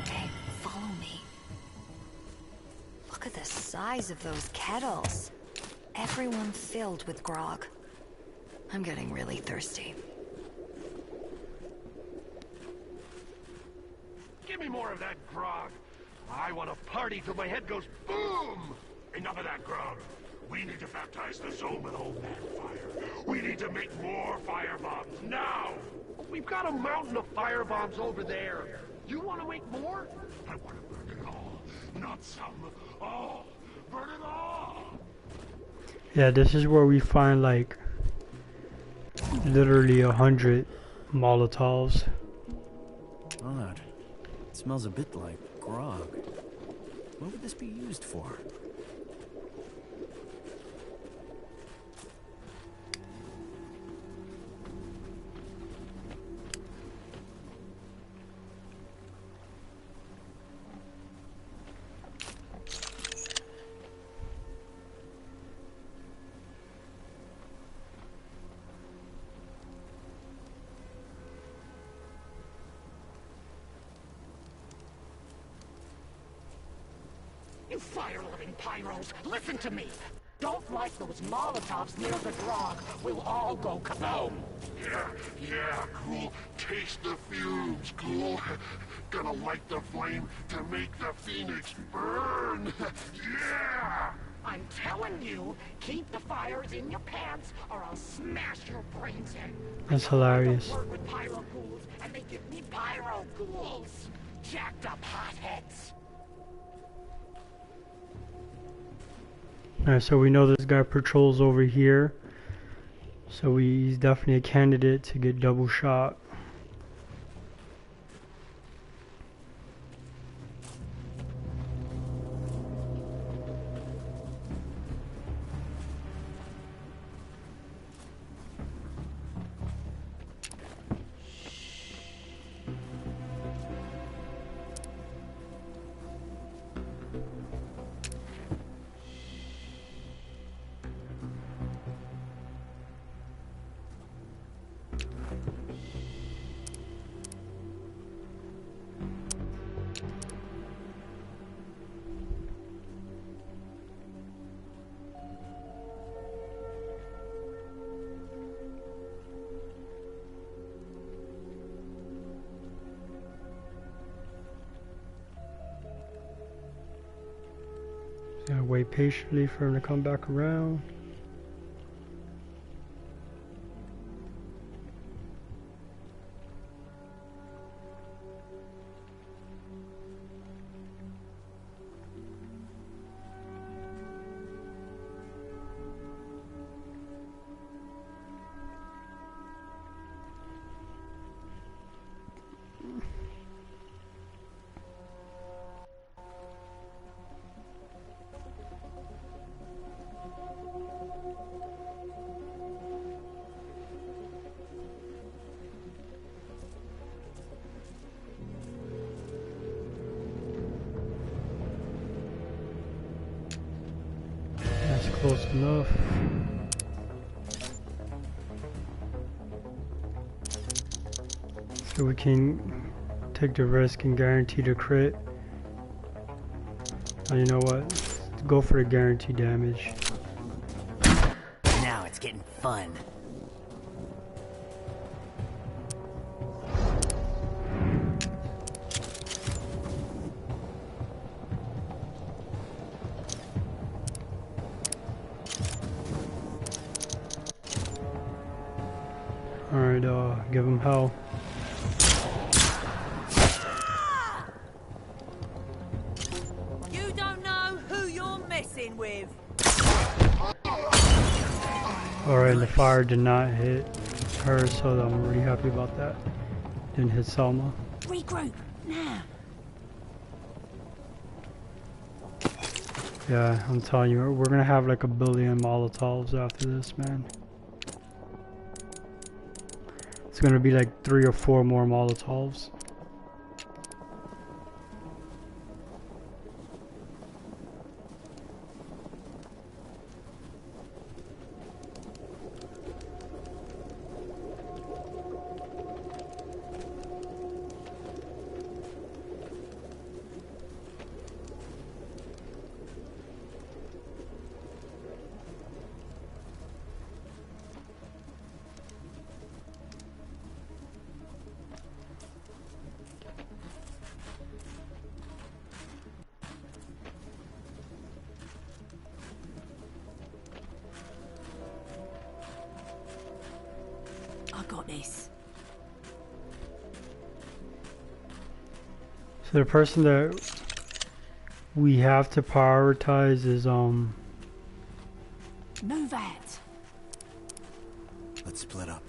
Hey, follow me. Look at the size of those kettles. Everyone filled with grog. I'm getting really thirsty. Give me more of that grog. I want to party till my head goes boom! Enough of that, grog. We need to baptize the zone with old man fire. We need to make more fire bombs now! We've got a mountain of fire bombs over there. You want to make more? I want to burn it all. Not some. All. Burn it all! Yeah, this is where we find like literally 100 Molotovs. Odd. It smells a bit like grog. What would this be used for? You fire-loving pyros, listen to me. Don't light those Molotovs near the grog. We'll all go kaboom. Yeah, cool. Taste the fumes, cool. Gonna light the flame to make the phoenix burn. Yeah! I'm telling you, keep the fires in your pants or I'll smash your brains in. That's hilarious. I work with pyro ghouls and they give me pyro ghouls. Jacked up hotheads. Alright, so we know this guy patrols over here. So he's definitely a candidate to get double shot. Gotta wait patiently for him to come back around. That's close enough. So we can take the risk and guarantee the crit. Oh, you know what? Let's go for the guaranteed damage. Now it's getting fun. Alright, give him hell. You don't know who you're messing with. Alright, the fire did not hit her, so I'm really happy about that. Didn't hit Selma. Regroup now. Yeah, I'm telling you, we're gonna have like 1 billion Molotovs after this, man. It's gonna be like 3 or 4 more Molotovs. I got this. So the person that we have to prioritize is Move out. Let's split up.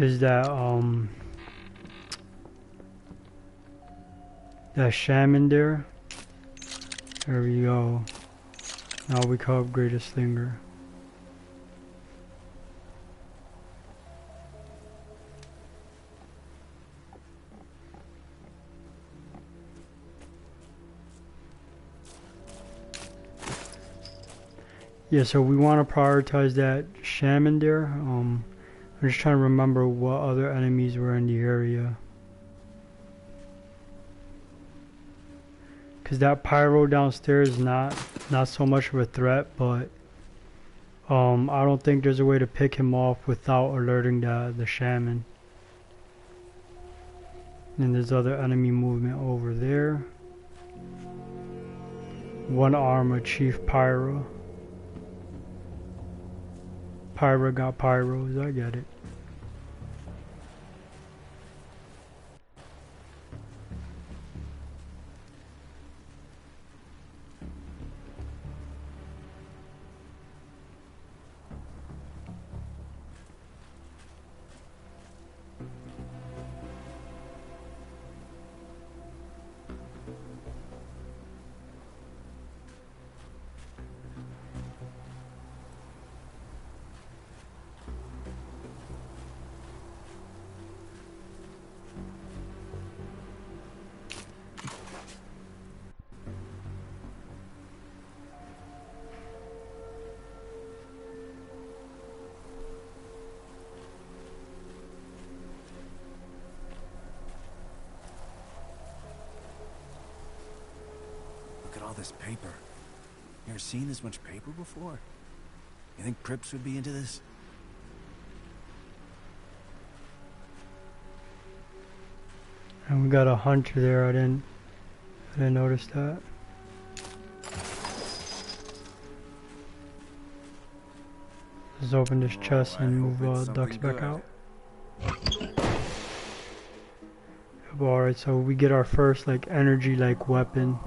is that that shaman there. There we go. Now we can upgrade a slinger. Yeah, so we want to prioritize that shaman there. I'm just trying to remember what other enemies were in the area. Cause that pyro downstairs is not so much of a threat, but I don't think there's a way to pick him off without alerting the shaman. And there's other enemy movement over there. One armor Chief Pyro. Pyro got pyros, I get it. All this paper. You ever seen this much paper before? You think Crips would be into this? And we got a hunter there, I didn't notice that. Let's open this chest and move it's ducks something back good. out. Alright, so we get our first like energy like weapon,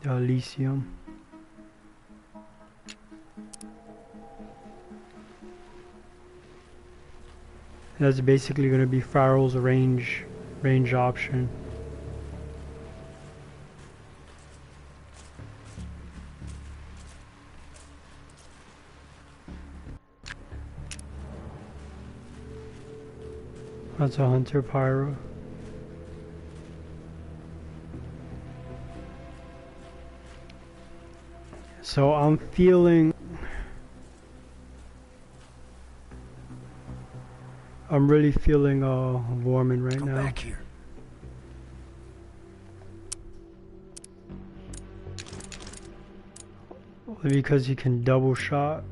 the Elysium. That's basically going to be Farrell's range option. That's a Hunter Pyro. So I'm feeling, I'm really feeling Vorman right Come now. back here. Because he can double shot.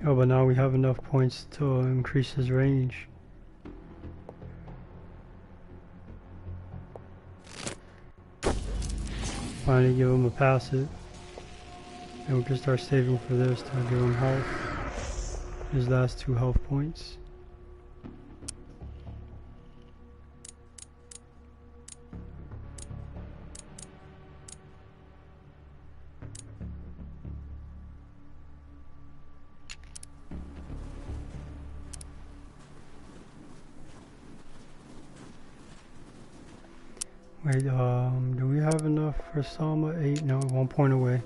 Oh, but now we have enough points to increase his range. Finally give him a passive. And we can start saving for this to give him health. His last 2 health points. Wait, do we have enough for Salma? 8? No, 1 point away.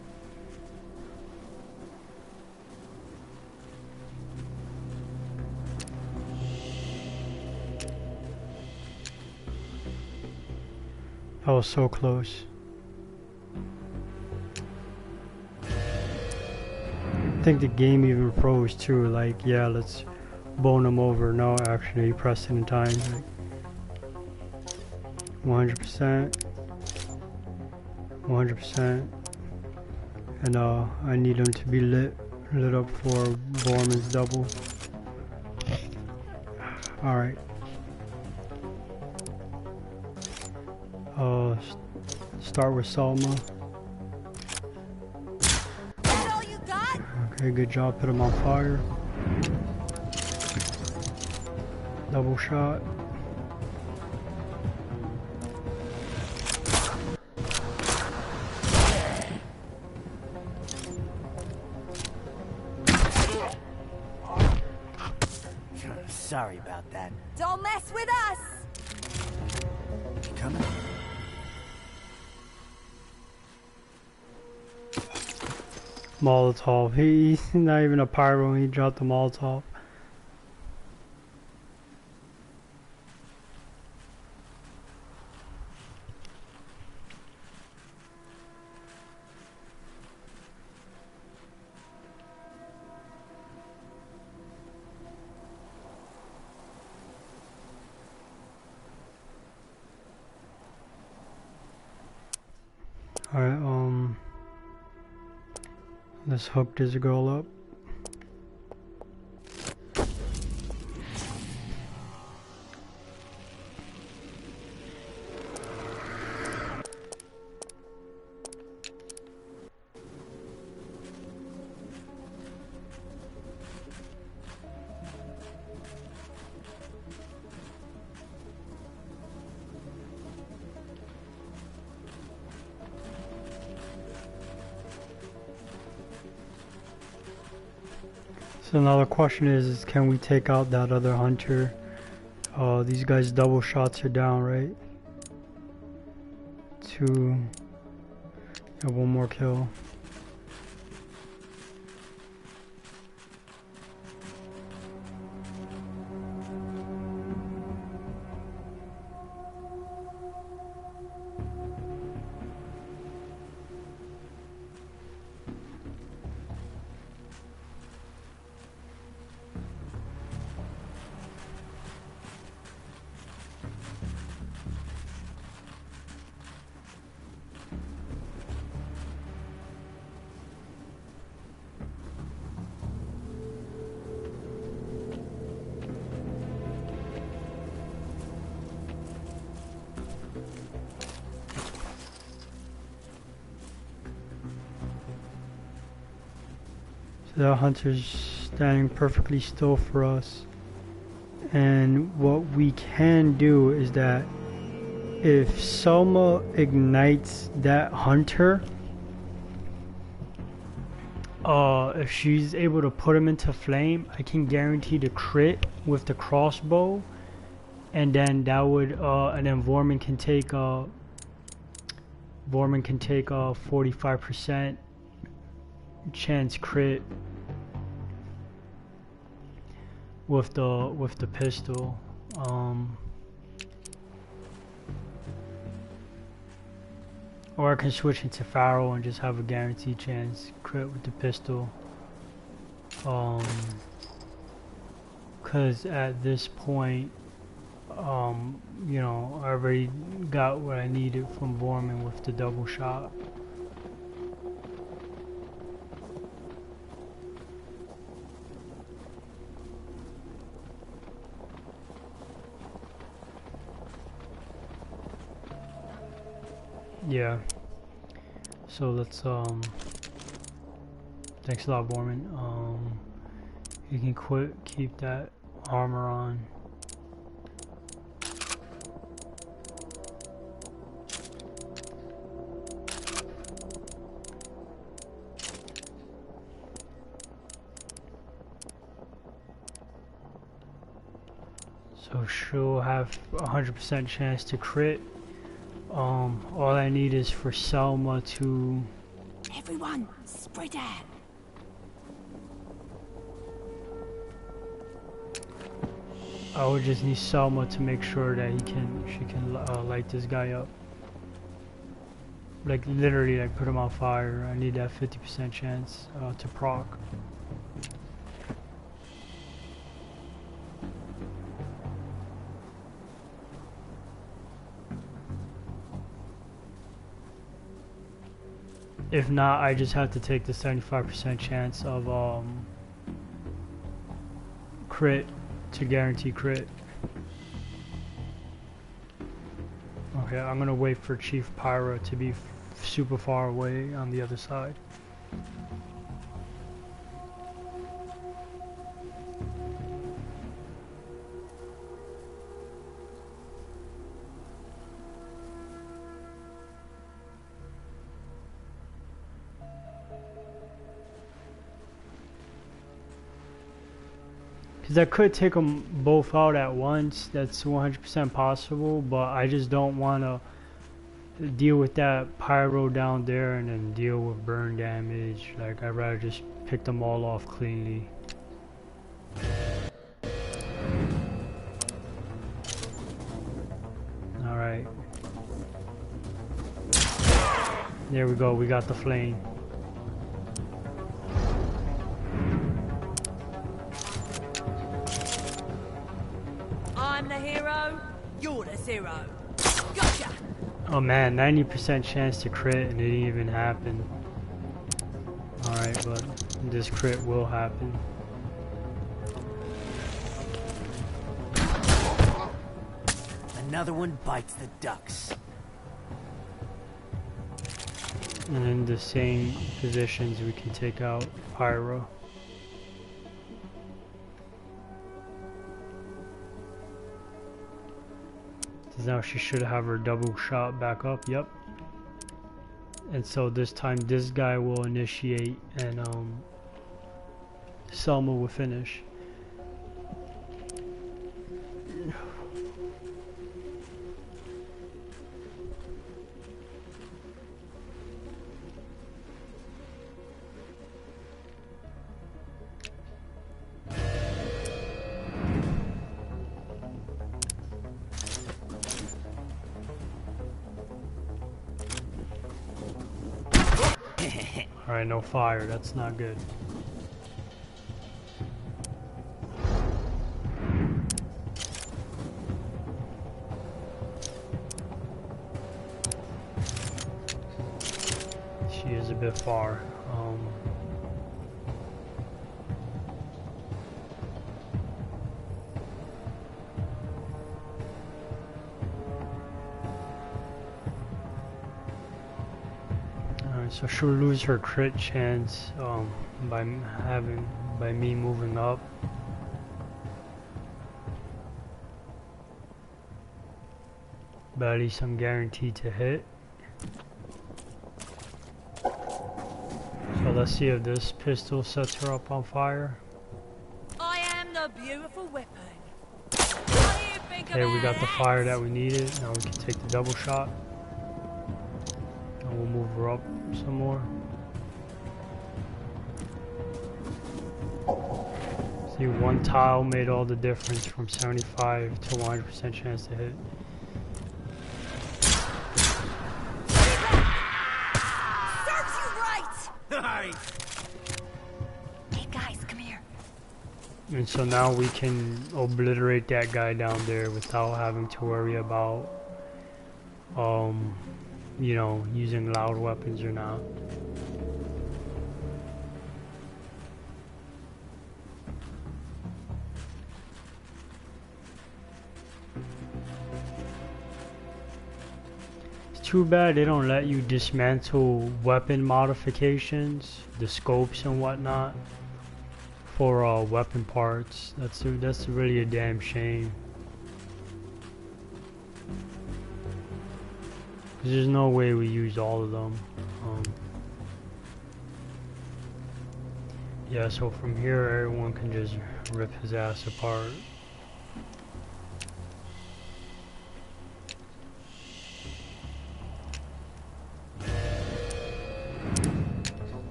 That was so close. I think the game even froze too, like, yeah, let's bone him over. No, actually, he pressed it in time. Like, 100%. 100%. And I need him to be lit up for Borman's double. Alright. Start with Salma. That all you got? Okay, good job. Put him on fire. Double shot. Sorry about that. Don't mess with us! You coming? Molotov. He's not even a pyro. He dropped the Molotov. Alright, let's hook this girl up. So now the question is can we take out that other hunter? These guys double shots are down, right? 2. Yeah, 1 more kill. The hunter's standing perfectly still for us. And what we can do is that if Selma ignites that hunter, if she's able to put him into flame, I can guarantee the crit with the crossbow, and then that would and then Vorman can take 45% chance crit with the pistol. Or I can switch into Pharaoh and just have a guaranteed chance crit with the pistol. Cause at this point, you know, I already got what I needed from Vorman with the double shot. Yeah. So let's thanks a lot, Borman. You can keep that armor on. So she'll have 100% chance to crit. All I need is for Selma to... Everyone, spread out. I would just need Selma to make sure that she can light this guy up. Like literally, like put him on fire. I need that 50% chance to proc. If not, I just have to take the 75% chance of crit to guarantee crit. Okay, I'm gonna wait for Chief Pyro to be super far away on the other side. Because I could take them both out at once, that's 100% possible, but I just don't want to deal with that pyro down there and then deal with burn damage. Like, I'd rather just pick them all off cleanly. Alright. There we go, we got the flame. I'm the hero, you're the zero. Gotcha! Oh man, 90% chance to crit and it didn't even happen. Alright, but this crit will happen. Another one bites the ducks. And in the same positions we can take out Pyro. Now she should have her double shot back up, yep. And so this time this guy will initiate and Selma will finish. Alright, no fire, that's not good. She is a bit far. Alright, so she'll lose her crit chance by me moving up. But at least I'm guaranteed to hit. So let's see if this pistol sets her up on fire. I am the beautiful weapon. Okay, we got the fire that we needed. Now we can take the double shot. And we'll move her up some more. See, one tile made all the difference from 75 to 100% chance to hit. Serves you right! Hey guys, come here. And so now we can obliterate that guy down there without having to worry about, you know, using loud weapons or not. It's too bad they don't let you dismantle weapon modifications, the scopes and whatnot, for weapon parts. That's really a damn shame. Cause there's no way we use all of them. Yeah, so from here everyone can just rip his ass apart.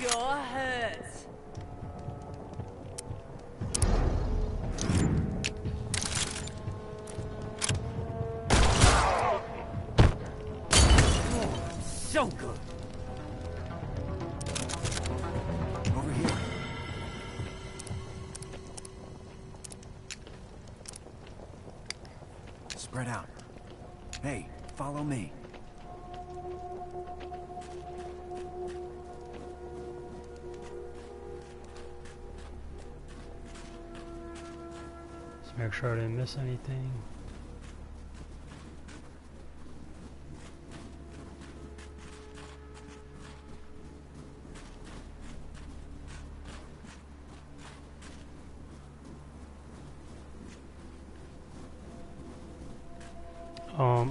Your hurt. So good. Over here. Spread out. Hey, follow me. Let's make sure I didn't miss anything.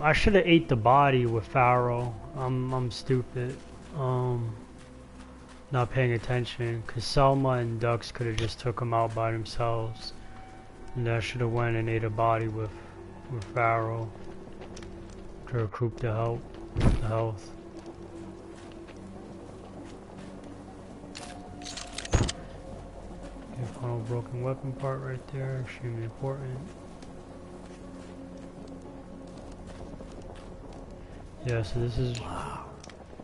I should have ate the body with Pharaoh. I'm stupid. Not paying attention, cause Selma and Dux could have just took him out by themselves, and I should have went and ate a body with Pharaoh to recruit the health. Okay, final broken weapon part right there, extremely important. Yeah, so this is... Wow.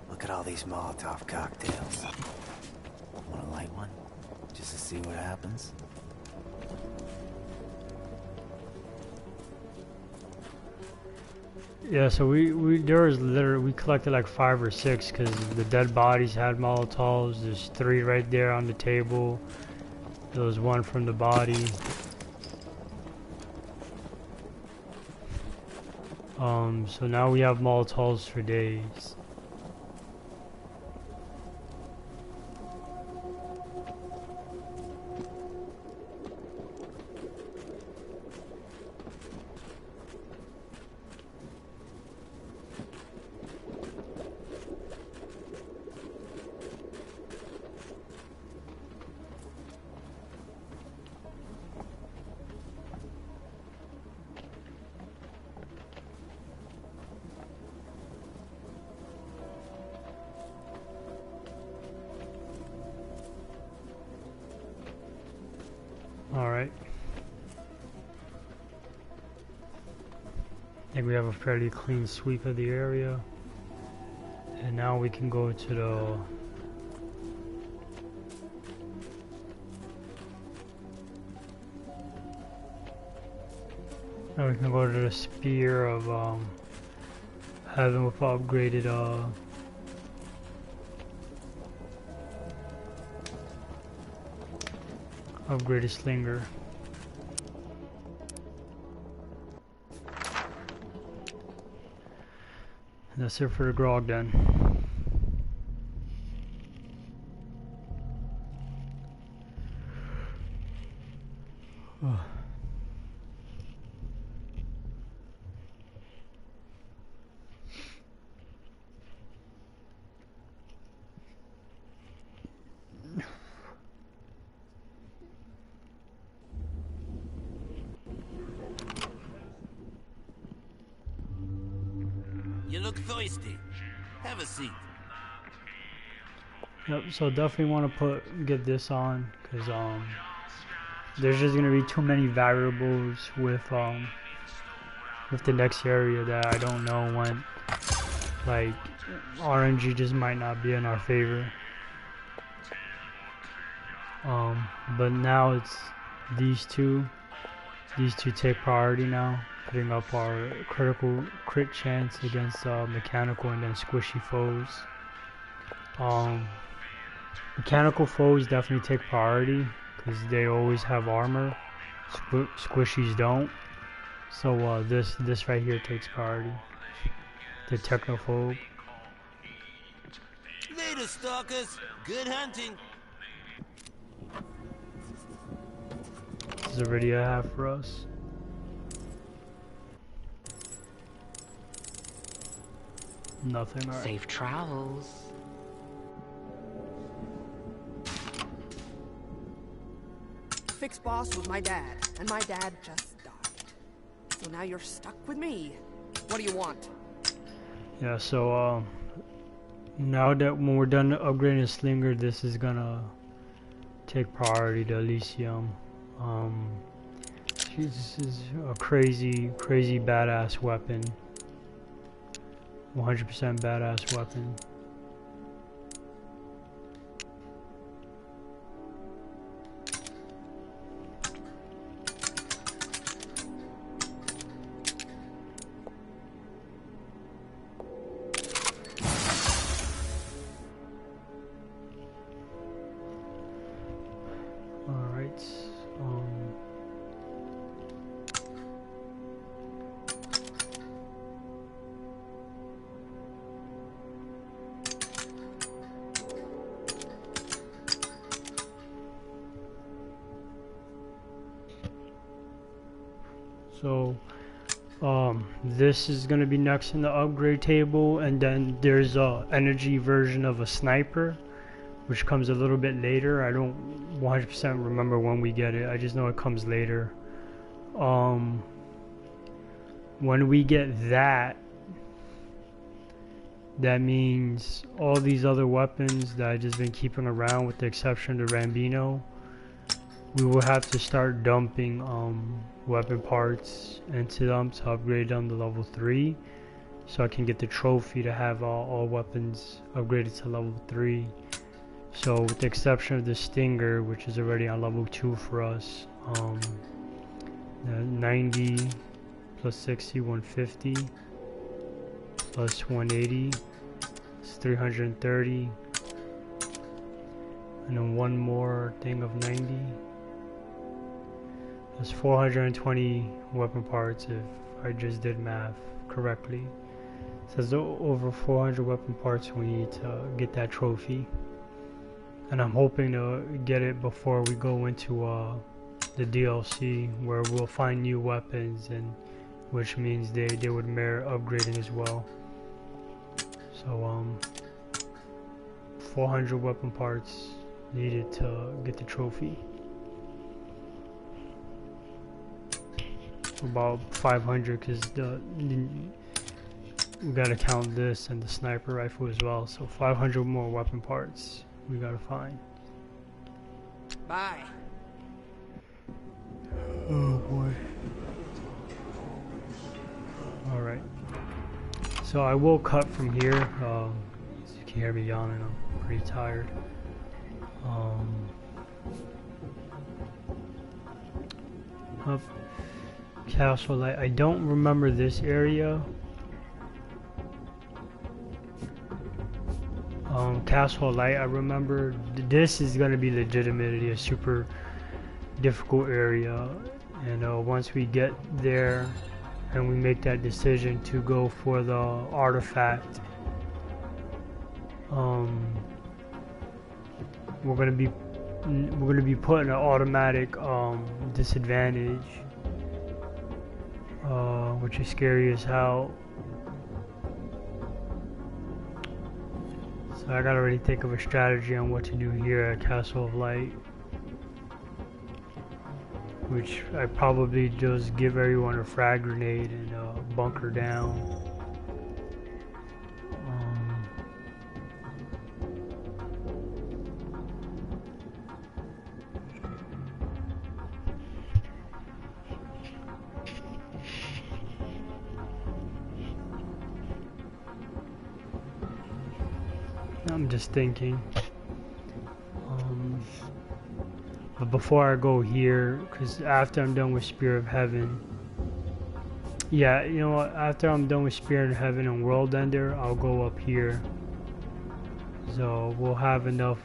Look at all these Molotov cocktails. Wanna light one? Just to see what happens? Yeah, so we collected like 5 or 6 because the dead bodies had Molotovs. There's 3 right there on the table. There was 1 from the body. So now we have Molotovs for days. Alright. I think we have a fairly clean sweep of the area. And now we can go to the... Now we can go to the Spear of Heaven with upgraded upgraded slinger. That's it for the grog then. You look thirsty. Have a seat. Yep, so definitely want to get this on, because there's just gonna be too many variables with the next area that I don't know when. Like RNG just might not be in our favor. But now it's these two take priority now, putting up our critical crit chance against mechanical and then squishy foes. Mechanical foes definitely take priority because they always have armor. Squishies don't. So this right here takes priority. The technophobe. Later, stalkers. Good hunting. This is a video I have for us. Nothing. All right. Safe travels. Fix boss was my dad, and my dad just died. So now you're stuck with me. What do you want? Yeah, so now that when we're done upgrading the slinger, this is gonna take priority to Elysium. This is a crazy badass weapon. 100% badass weapon. Alright, so this is gonna be next in the upgrade table, and then there's a energy version of a sniper, which comes a little bit later. I don't 100% remember when we get it. I just know it comes later. When we get that, that means all these other weapons that I've just been keeping around, with the exception of Rambino, we will have to start dumping weapon parts into them to upgrade them to level 3, so I can get the trophy to have all weapons upgraded to level 3. So with the exception of the Stinger, which is already on level 2 for us, 90 plus 60, 150, plus 180, it's 330, and then one more thing of 90. That's 420 weapon parts if I just did math correctly. It says over 400 weapon parts we need to get that trophy. And I'm hoping to get it before we go into the DLC, where we'll find new weapons, and which means they would merit upgrading as well. So 400 weapon parts needed to get the trophy. About 500 because we gotta count this and the sniper rifle as well. So 500 more weapon parts we gotta find. Bye. Oh boy. Alright. So I will cut from here. As you can hear me yawning, I'm pretty tired. Up Castle Light. I don't remember this area. Castle Light, I remember. This is gonna be legitimately a super difficult area, and once we get there, and we make that decision to go for the artifact, we're gonna be put in an automatic disadvantage, which is scary as hell. So I gotta really think of a strategy on what to do here at Castle of Light, which I probably just give everyone a frag grenade and bunker down. I'm just thinking. But before I go here, because after I'm done with Spear of Heaven, yeah, you know what? After I'm done with Spear of Heaven and World Ender, I'll go up here. So we'll have enough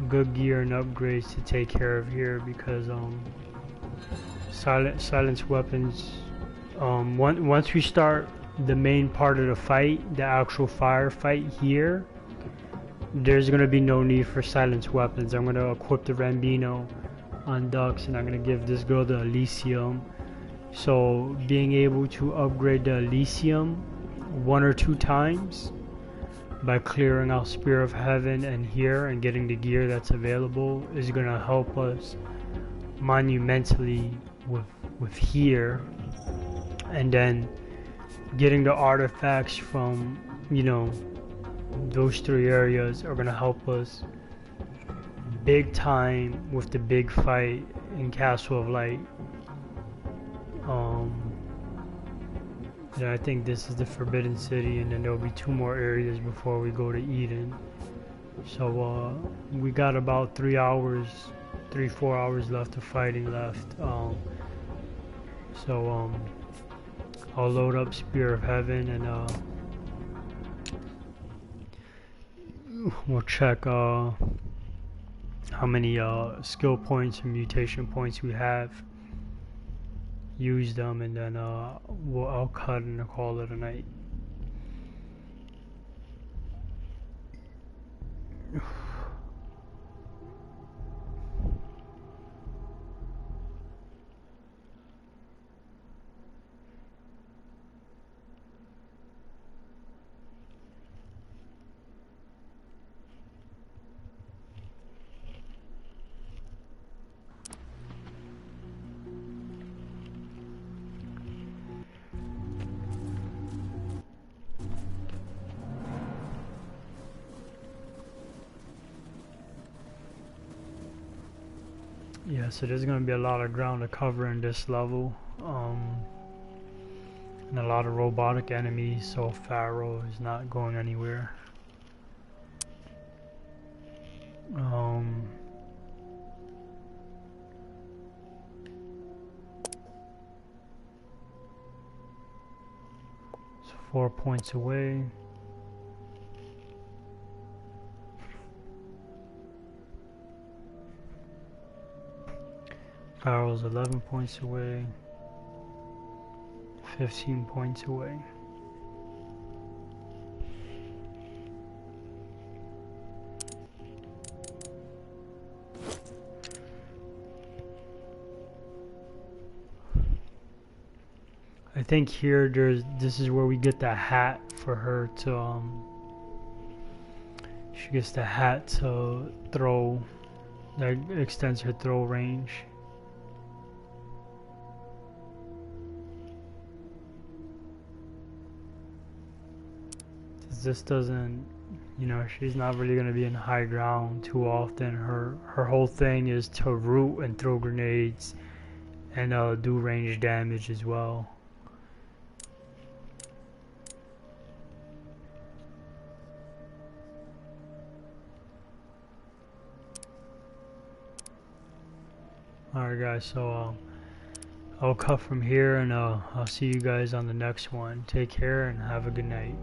good gear and upgrades to take care of here, because silence weapons. Once we start the main part of the fight, the actual firefight here, there's gonna be no need for silence weapons. I'm gonna equip the Rambino on Dux, and I'm gonna give this girl the Elysium. So being able to upgrade the Elysium 1 or 2 times by clearing out Spear of Heaven and here and getting the gear that's available is gonna help us monumentally with here, and then getting the artifacts from, you know, those 3 areas are gonna help us big time with the big fight in Castle of Light. And I think this is the Forbidden City, and then there'll be 2 more areas before we go to Eden. So we got about 3 hours, 3-4 hours left of fighting left. I'll load up Spear of Heaven, and we'll check how many skill points and mutation points we have. Use them, and then I'll cut and call it a night. Yeah, so there's going to be a lot of ground to cover in this level, and a lot of robotic enemies, so Pharaoh is not going anywhere. It's 4 points away. Pharaoh's 11 points away, 15 points away. I think here this is where we get the hat for her to she gets the hat to throw, that extends her throw range. This doesn't, you know, she's not really going to be in high ground too often. Her whole thing is to root and throw grenades and do range damage as well. Alright guys, so I'll cut from here, and I'll see you guys on the next one. Take care and have a good night.